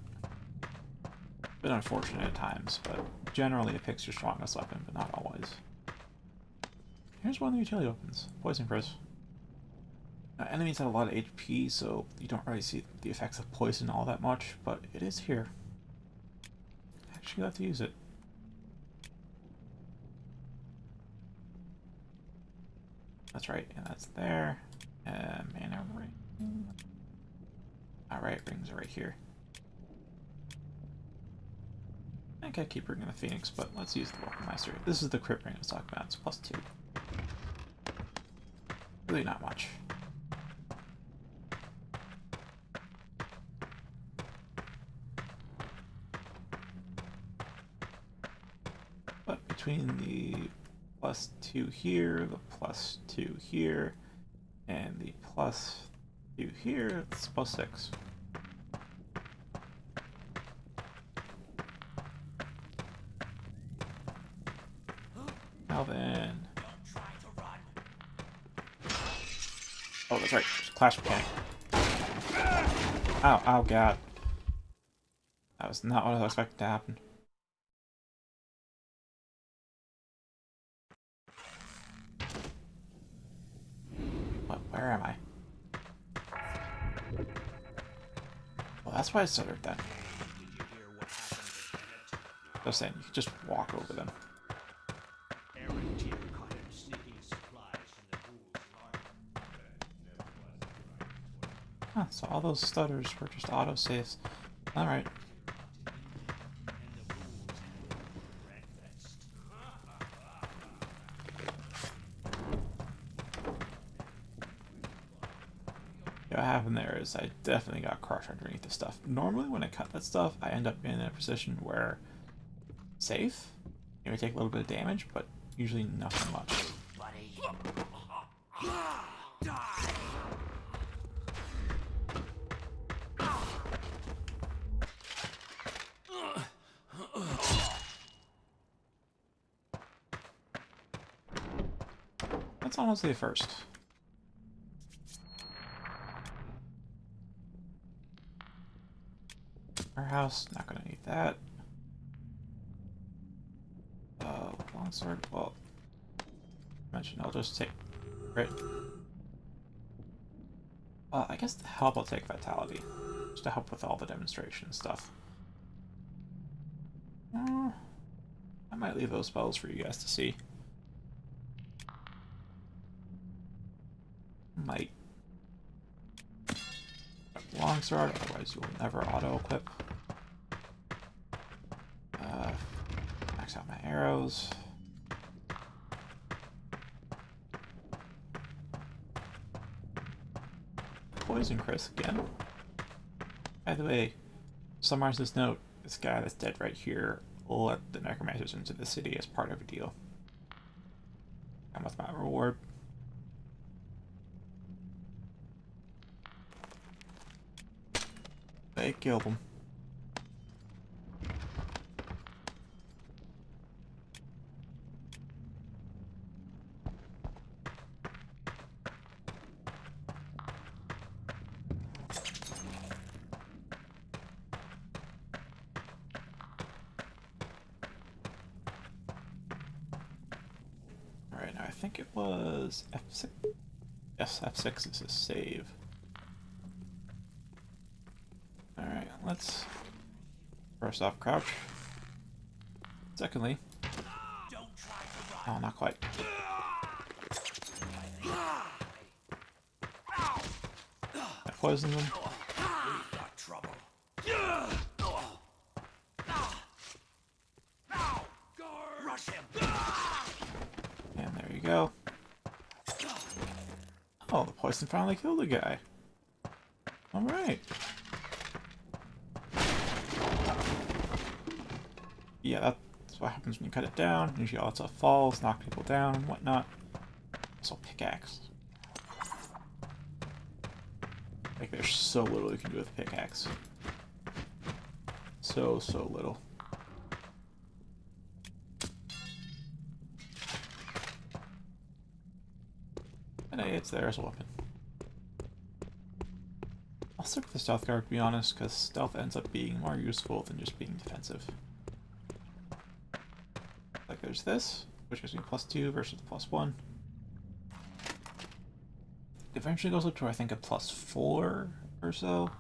Speaker 1: Bit unfortunate at times, but generally it picks your strongest weapon, but not always. Here's one of the utility weapons, Poison Frizz. Now, enemies have a lot of HP, so you don't really see the effects of poison all that much, but it is here. Actually, you have to use it. That's right, and that's there. Mana ring. Alright, rings are right here. I think I keep bringing the Phoenix, but let's use the Weapon Master. This is the crit ring I was talking about. It's +2. Really not much. But between the +2 here, the +2 here, and the +2 here, it's +6. Now then. Oh, that's right. Clash mechanic. Ow, oh god. That was not what I was expecting to happen. What, where am I? Well, that's why I stuttered then. I was saying, you could just walk over them. Huh, so all those stutters were just autosaves. Alright. What happened there is I definitely got crushed underneath the stuff. Normally when I cut that stuff, I end up in a position where safe. You may take a little bit of damage, but usually nothing much. That's honestly a first. Warehouse, not gonna need that. Longsword, well, I mentioned I'll just take, right? I guess to help I'll take Vitality, just to help with all the demonstration stuff. I might leave those spells for you guys to see. Might. Longsword, otherwise you will never auto-equip. Max out my arrows. Poison Chris again. By the way, summarize this note. This guy that's dead right here let the necromancers into the city as part of a deal. Come with my reward. They killed him. Alright, now I think it was F6. Yes, F6 is a save. Alright, let's first off crouch. Secondly, oh, not quite. I poisoned them. And there you go. Oh, the poison finally killed the guy. Alright. Yeah, that's what happens when you cut it down. Usually all that stuff falls, knock people down and whatnot. Also pickaxe. Like there's so little you can do with a pickaxe. So little. And hey, it's there as a weapon. I'll stick with the stealth guard to be honest, because stealth ends up being more useful than just being defensive. Like there's this, which gives me +2 versus the +1. It eventually goes up to I think a +4 or so.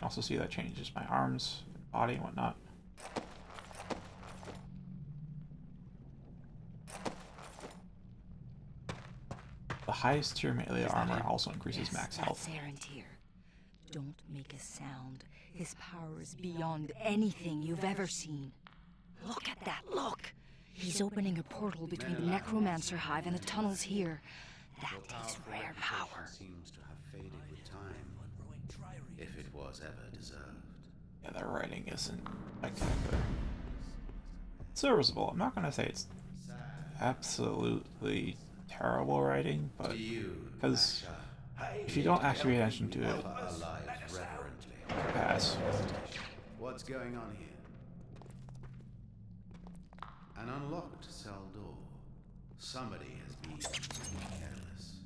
Speaker 1: Also see that changes my arms, body, and whatnot. The highest tier melee armor also increases max health.
Speaker 5: Don't make a sound. His power is beyond anything you've ever seen. Look at that, look! He's opening a portal between the Necromancer Hive and the tunnels here. That is rare power.
Speaker 10: Seems to have faded with time, if it was ever deserved.
Speaker 1: Yeah, their writing isn't spectacular. Serviceable. I'm not gonna say it's absolutely terrible writing, but because if you don't actually pay attention to it, pass.
Speaker 10: What's going on here? unlocked cell door. Somebody has been careless.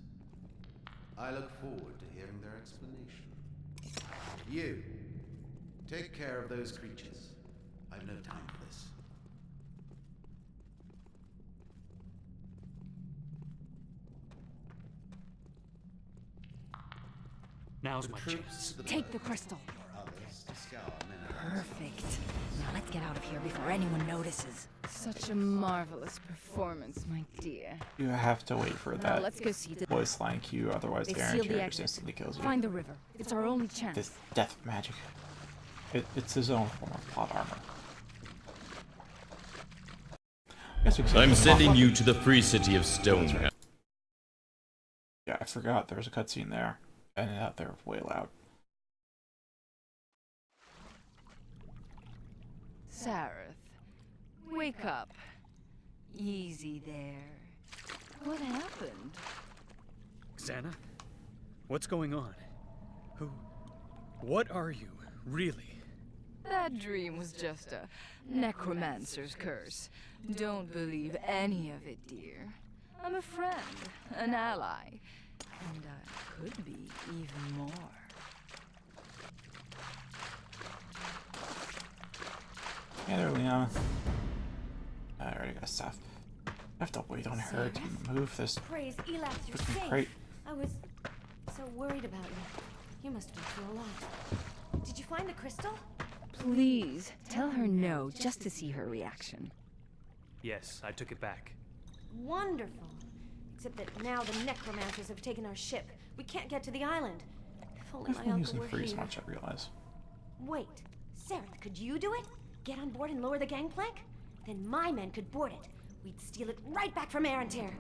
Speaker 10: I look forward to hearing their explanation. You, take care of those creatures. I've no time for this.
Speaker 2: Now's my chance.
Speaker 5: Take the crystal.
Speaker 10: Others to scour Menelag's.
Speaker 5: Perfect. Now let's get out of here before anyone notices.
Speaker 11: Such a marvelous performance, my dear.
Speaker 1: You have to wait for
Speaker 11: Now
Speaker 1: that
Speaker 11: let's go see the...
Speaker 1: voice line cue, otherwise
Speaker 5: They
Speaker 1: the
Speaker 5: sealed
Speaker 1: Iron
Speaker 5: the
Speaker 1: Chair just
Speaker 5: exit.
Speaker 1: instantly kills you.
Speaker 5: Find the river. It's our only chance.
Speaker 1: This death magic. It's his own form of plot armor. Guess we
Speaker 3: I'm sending you to the free city of Stone.
Speaker 1: Yeah, I forgot there was a cutscene there. And out there way loud.
Speaker 11: Sareth, wake up.
Speaker 5: Easy there.
Speaker 11: What happened?
Speaker 2: Xana? What's going on? What are you, really?
Speaker 11: That dream was just a necromancer's curse. Don't believe any of it, dear. I'm a friend, an ally, and I could be even more.
Speaker 1: Hey there, Leon. I already got stuff. I have to wait on her to move this
Speaker 9: Praise Elath, you're
Speaker 1: freaking
Speaker 9: safe.
Speaker 1: crate.
Speaker 9: I was so worried about you. You must have been through a lot. Did you find the crystal?
Speaker 5: Please, tell her no, just to see her reaction.
Speaker 2: Yes, I took it back.
Speaker 9: Wonderful. Except that now the necromancers have taken our ship. We can't get to the island. If only
Speaker 1: I've
Speaker 9: my
Speaker 1: been
Speaker 9: uncle
Speaker 1: using
Speaker 9: were
Speaker 1: freeze
Speaker 9: here.
Speaker 1: much, I realize.
Speaker 9: Wait, Sareth, could you do it? Get on board and lower the gangplank? Then my men could board it. We'd steal it right back from Arantir.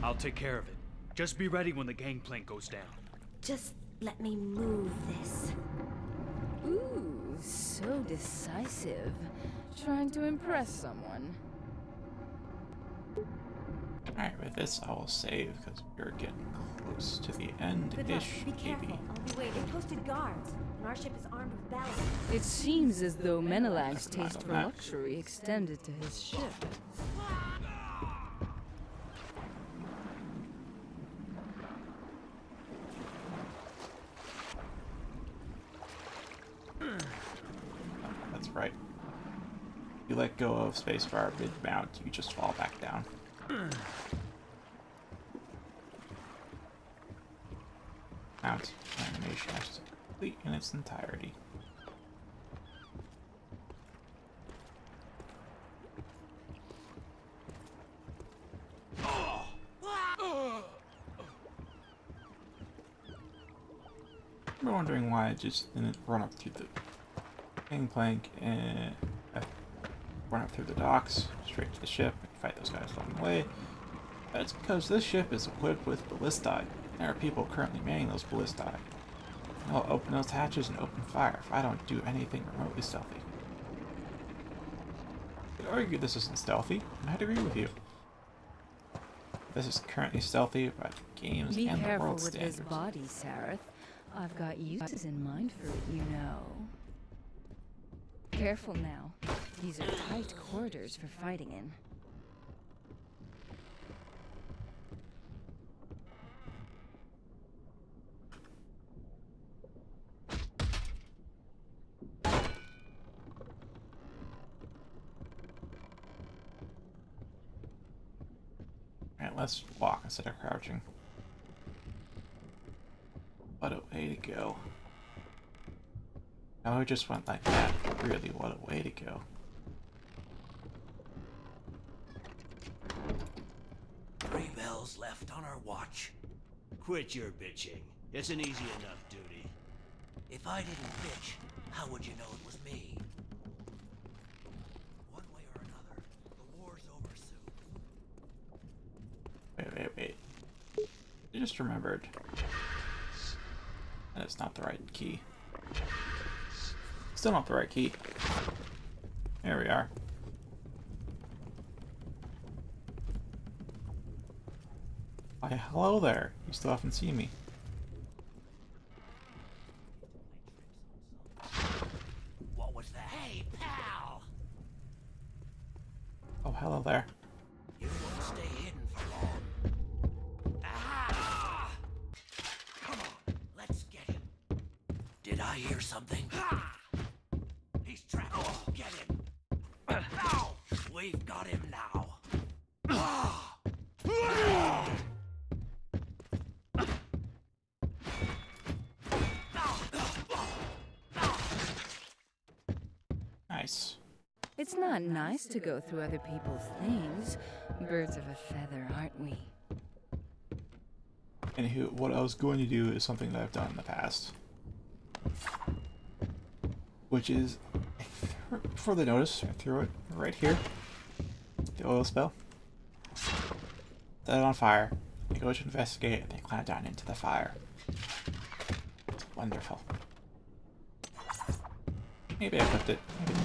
Speaker 2: I'll take care of it. Just be ready when the gangplank goes down.
Speaker 9: Just let me move this.
Speaker 11: Ooh, so decisive. Trying to impress someone.
Speaker 1: Alright, with this I will save because we're getting close to the
Speaker 9: Good luck.
Speaker 1: end-ish,
Speaker 9: Be careful.
Speaker 1: maybe.
Speaker 9: I'll be waiting. They posted guards, and our ship is armed with ballists.
Speaker 11: It seems as though Menelag's
Speaker 1: Never mind
Speaker 11: taste
Speaker 1: on
Speaker 11: for
Speaker 1: that.
Speaker 11: luxury extended to his ship.
Speaker 1: That's right. You let go of spacebar mid-mount, you just fall back down. Mount animation is complete in its entirety. I'm wondering why I just didn't run up to the gangplank and run up through the docks, straight to the ship, and fight those guys along the way. That's because this ship is equipped with ballistae. There are people currently manning those ballistae. I'll open those hatches and open fire if I don't do anything remotely stealthy. You could argue this isn't stealthy, and I'd agree with you. This is currently stealthy by the games
Speaker 5: Be
Speaker 1: and the
Speaker 5: careful
Speaker 1: world
Speaker 5: with
Speaker 1: standards.
Speaker 5: this body, Sareth. I've got uses in mind for it, you know. Careful now. These are tight quarters for fighting in.
Speaker 1: Alright, let's walk instead of crouching. What a way to go. Now we just went like that. Really, what a way to go.
Speaker 4: Three bells left on our watch. Quit your bitching. It's an easy enough duty. If I didn't bitch, how would you know it was me? One way or another, the war's over soon.
Speaker 1: Wait. I just remembered. That is not the right key. Still not the right key. There we are. Why, hello there. You still haven't seen me.
Speaker 4: What was that? Hey, pal!
Speaker 1: Oh, hello there.
Speaker 4: You won't stay hidden for long. Ah! Come on, let's get him. Did I hear something? He's trapped. Oh, get him. Ow! We've got him now.
Speaker 1: Nice.
Speaker 11: It's not nice to go through other people's things. Birds of a feather, aren't we?
Speaker 1: Anywho, what I was going to do is something that I've done in the past. Which is, before they notice, I threw it right here. The oil spill. Set it on fire. They go to investigate and they climb down into the fire. It's wonderful. Maybe I clipped it. Maybe.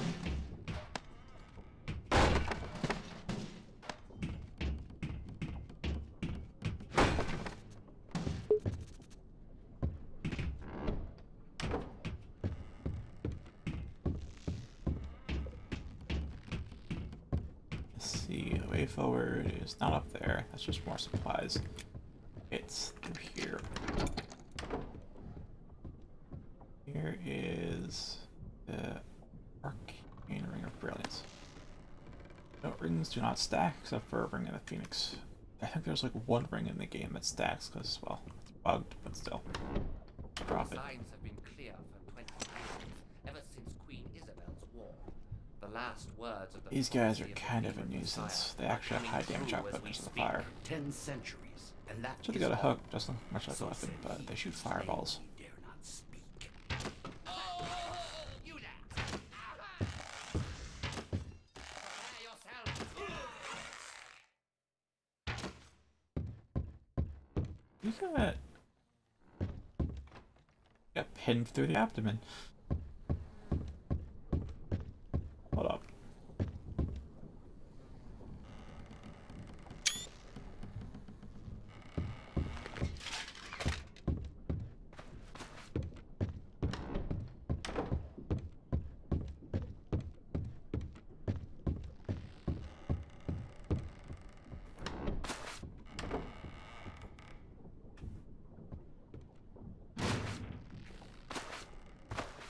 Speaker 1: Let's see, the way forward is not up there. That's just more supplies. It's through here. Here is the Arcane Ring of Brilliance. No, rings do not stack except for Ring of the Phoenix. I think there's like one ring in the game that stacks because, well, it's bugged, but still. Profit.
Speaker 12: Signs have been clear for 20 years, ever since Queen Isabel's war. The last words of the
Speaker 1: These guys are kind of a nuisance. They actually have high damage output because of the fire.
Speaker 4: 10 centuries, and that
Speaker 1: So they got a hook, doesn't look much like a weapon, but they shoot fireballs.
Speaker 4: you dare not speak.
Speaker 12: You there! Prepare yourself!
Speaker 1: You got pinned through the abdomen. Hold up.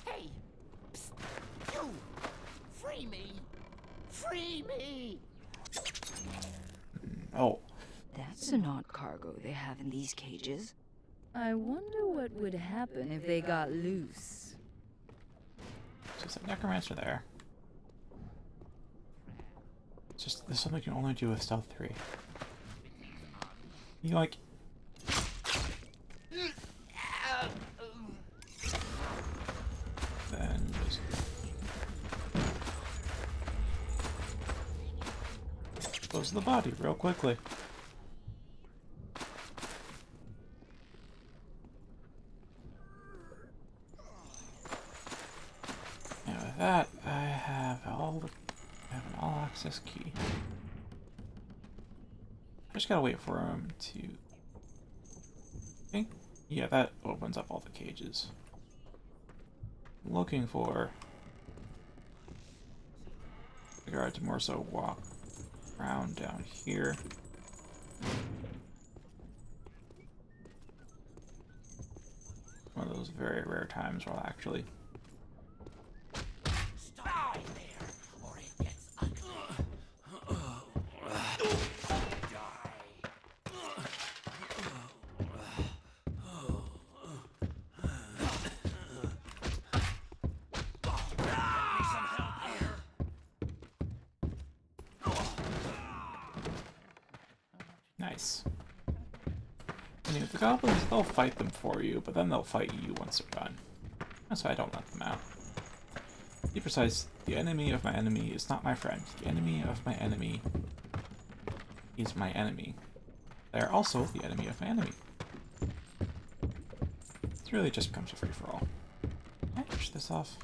Speaker 4: Hey! Psst. You! Free me! Free me!
Speaker 1: Oh,
Speaker 11: That's an odd cargo they have in these cages. I wonder what would happen if they got loose.
Speaker 1: there's a necromancer there. It's just, this is something you can only do with Stealth 3. You like... Then just... Close the body real quickly. And with that, I have an all-access key. I just gotta wait for him to... I think, yeah, that opens up all the cages. I'm looking for the guard to more so walk around down here. One of those very rare times where I'll actually
Speaker 4: Stop right there, or it gets ugly.
Speaker 1: Nice. And if the goblins, they'll fight them for you, but then they'll fight you once they're done. That's why I don't let them out. To be precise, the enemy of my enemy is not my friend. The enemy of my enemy is my enemy. They are also the enemy of my enemy. It really just becomes a free-for-all. Can I push this off?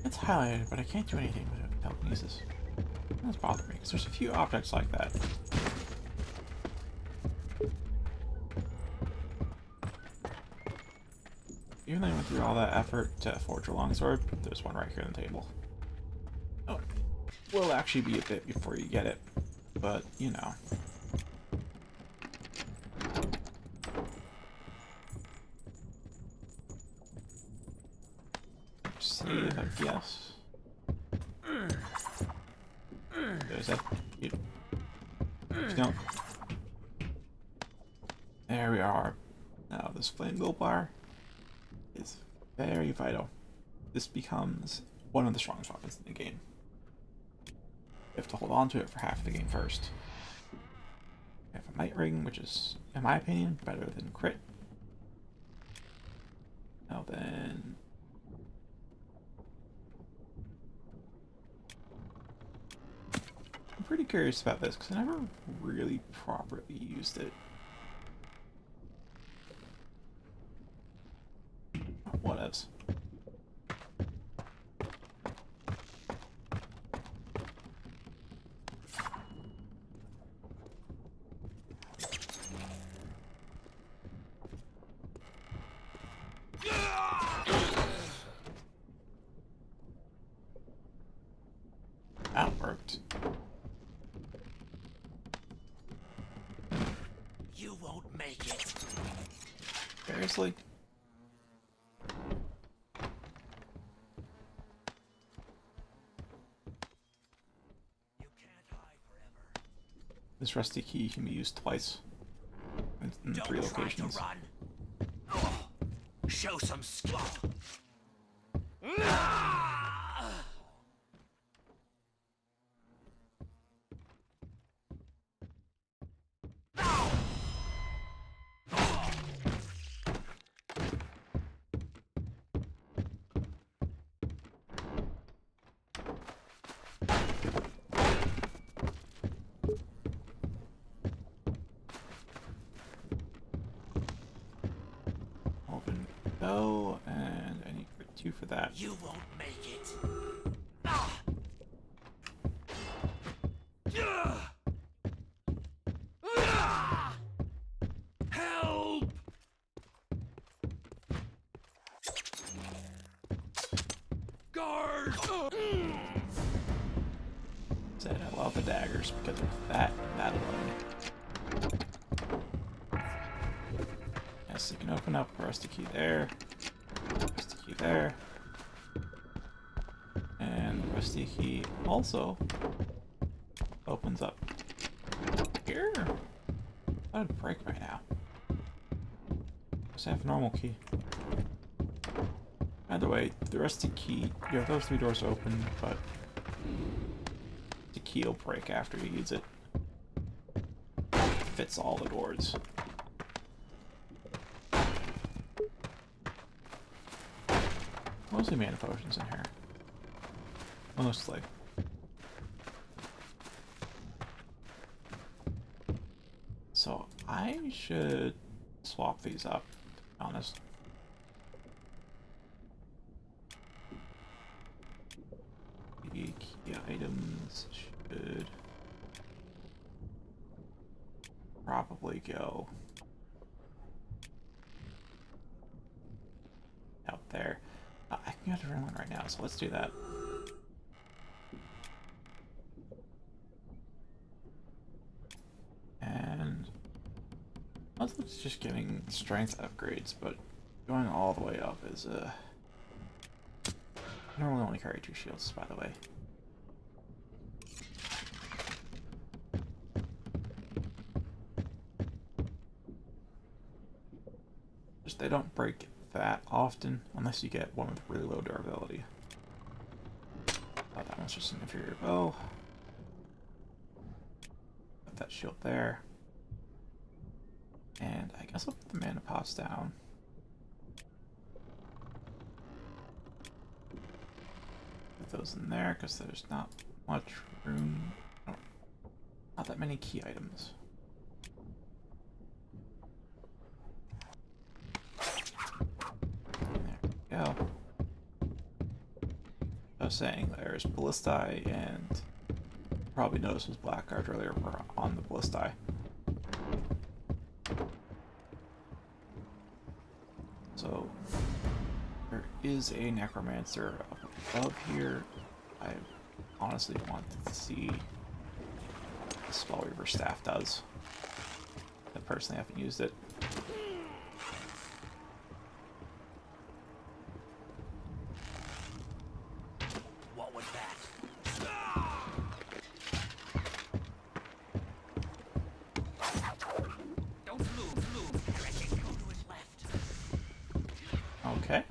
Speaker 1: It's highlighted, but I can't do anything with it. Telekinesis. That's bothering me, because there's a few objects like that. even though I went through all that effort to forge a longsword, there's one right here on the table. Oh, will actually be a bit before you get it, but you know. Save, I guess. There's that. No. There we are. Now this flame gold bar is very vital. This becomes one of the strongest weapons in the game. You have to hold on to it for half the game first. You have a Might Ring, which is, in my opinion, better than crit. Now then... I'm pretty curious about this, because I never really properly used it. Whatevs. That worked.
Speaker 4: You won't make it.
Speaker 1: Seriously? This rusty key can be used twice in 3 locations.
Speaker 4: Try to run. Oh, show some skill.
Speaker 1: Open go, and I need crit 2 for that.
Speaker 4: You won't make it. Help! Guard!
Speaker 1: Said I love the daggers because of that alone. Yes, you can open up rusty key there, rusty key there, and rusty key also opens up here. That would break right now. Just have a normal key. Either way, the rusty key, you have those 3 doors open, but the key will break after you use it. Fits all the doors. Mostly mana potions in here. Mostly. So I should swap these up, to be honest. The key items should probably go out there. I can go to Leland right now, so let's do that. And let's just getting strength upgrades, but going all the way up is I normally only carry 2 shields, by the way. Just they don't break that often unless you get one with really low durability. Oh, that one's just an inferior bow. Put that shield there. And I guess I'll put the mana pots down. Put those in there because there's not much room. Oh, not that many key items. Go. I was saying there's ballistae, and probably noticed was blackguard earlier. We're on the ballistae. So is a necromancer up above here. I honestly wanted to see what the Spellweaver staff does. I personally haven't used it.
Speaker 4: What was that? Don't move, Daric. Go to his left.
Speaker 1: Okay.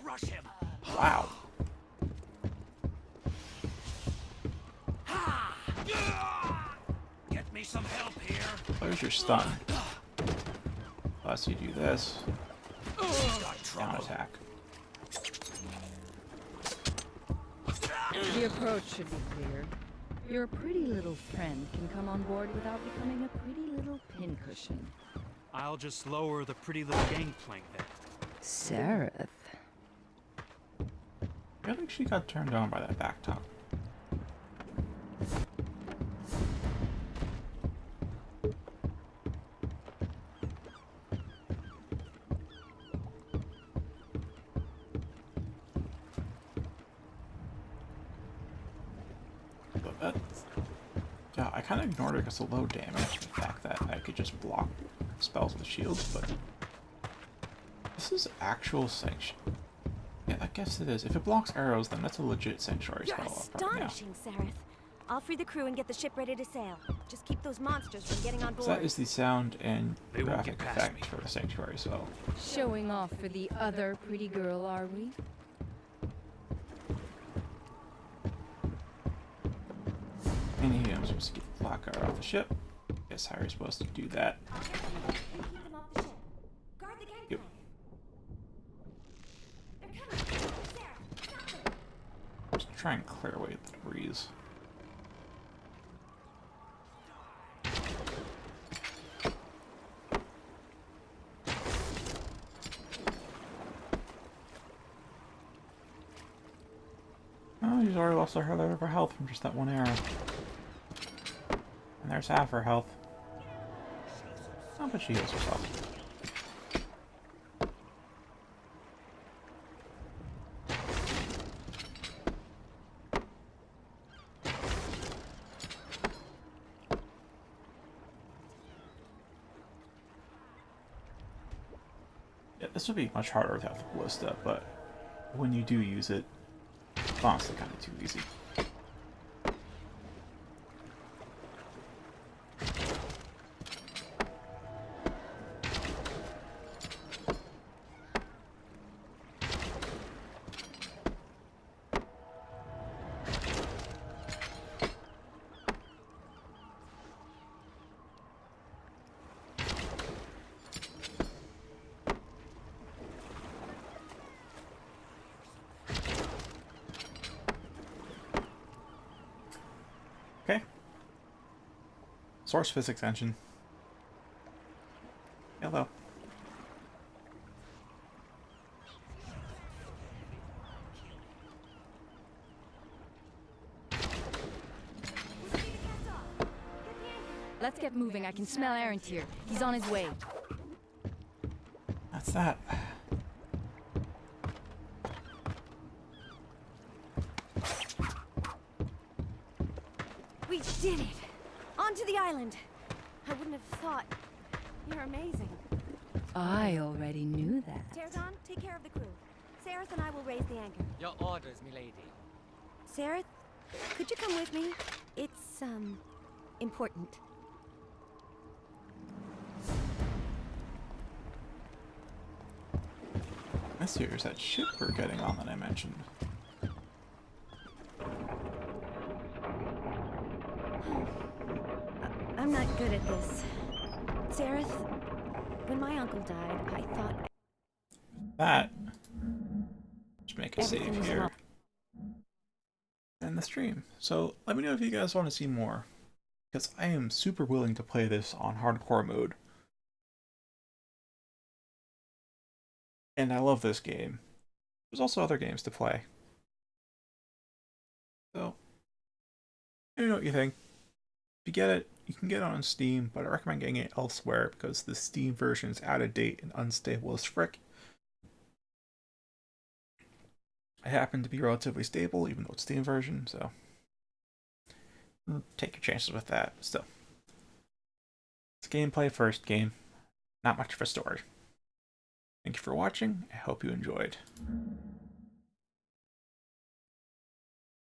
Speaker 4: Rush him.
Speaker 1: Wow.
Speaker 4: Get me some help here.
Speaker 1: Where's your stun? Unless you do this. Down attack.
Speaker 11: The approach should be clear. Your pretty little friend can come on board without becoming a pretty little pincushion.
Speaker 2: I'll just lower the pretty little gangplank then.
Speaker 11: Sareth.
Speaker 1: I think she got turned on by that back top. But that's... Yeah, I kind of ignored it because of low damage. The fact that I could just block spells with shields, but... This is actual sanction. Yeah, I guess it is. If it blocks arrows, then that's a legit sanctuary
Speaker 9: You're
Speaker 1: spell up right now.
Speaker 9: astonishing, Sareth. I'll free the crew and get the ship ready to sail. Just keep those monsters from getting on board.
Speaker 1: So that is the sound and
Speaker 2: They won't
Speaker 1: graphic
Speaker 2: get past
Speaker 1: effect
Speaker 2: me.
Speaker 1: for the sanctuary spell.
Speaker 11: Showing off for the other pretty girl, are we?
Speaker 1: And I'm supposed to get the black guard off the ship. Guess how you're supposed to do that.
Speaker 9: I'll get the ship and keep them off the ship. Guard the gangplank.
Speaker 1: Yep.
Speaker 9: They're coming. Sareth, stop them.
Speaker 1: Just try and clear away the debris. Oh, she's already lost her lot of her health from just that one arrow. And there's half her health. Oh, but she heals herself. Yeah, this would be much harder without the ballista, but when you do use it, it's honestly kind of too easy. Okay. Source physics engine. Hello.
Speaker 11: Let's get moving. I can smell Errant here. He's on his way.
Speaker 1: That's that.
Speaker 9: We did it! Onto the island! I wouldn't have thought. You're amazing.
Speaker 11: I already knew that.
Speaker 9: Terzan, take care of the crew. Sareth and I will raise the anchor.
Speaker 12: Your orders, milady.
Speaker 9: Sareth, could you come with me? It's, important.
Speaker 1: This here is that ship we're getting on that I mentioned.
Speaker 9: I'm not good at this. Sareth, when my uncle died, I thought...
Speaker 1: That. Let's make a save
Speaker 9: Everything was
Speaker 1: here.
Speaker 9: wrong.
Speaker 1: And the stream. So let me know if you guys want to see more. Because I am super willing to play this on hardcore mode. And I love this game. There's also other games to play. So Let me know what you think. If you get it, you can get it on Steam, but I recommend getting it elsewhere because the Steam version is out of date and unstable as frick. I happen to be relatively stable, even though it's Steam version, so take your chances with that. Still, it's gameplay first game, not much of a story. Thank you for watching. I hope you enjoyed.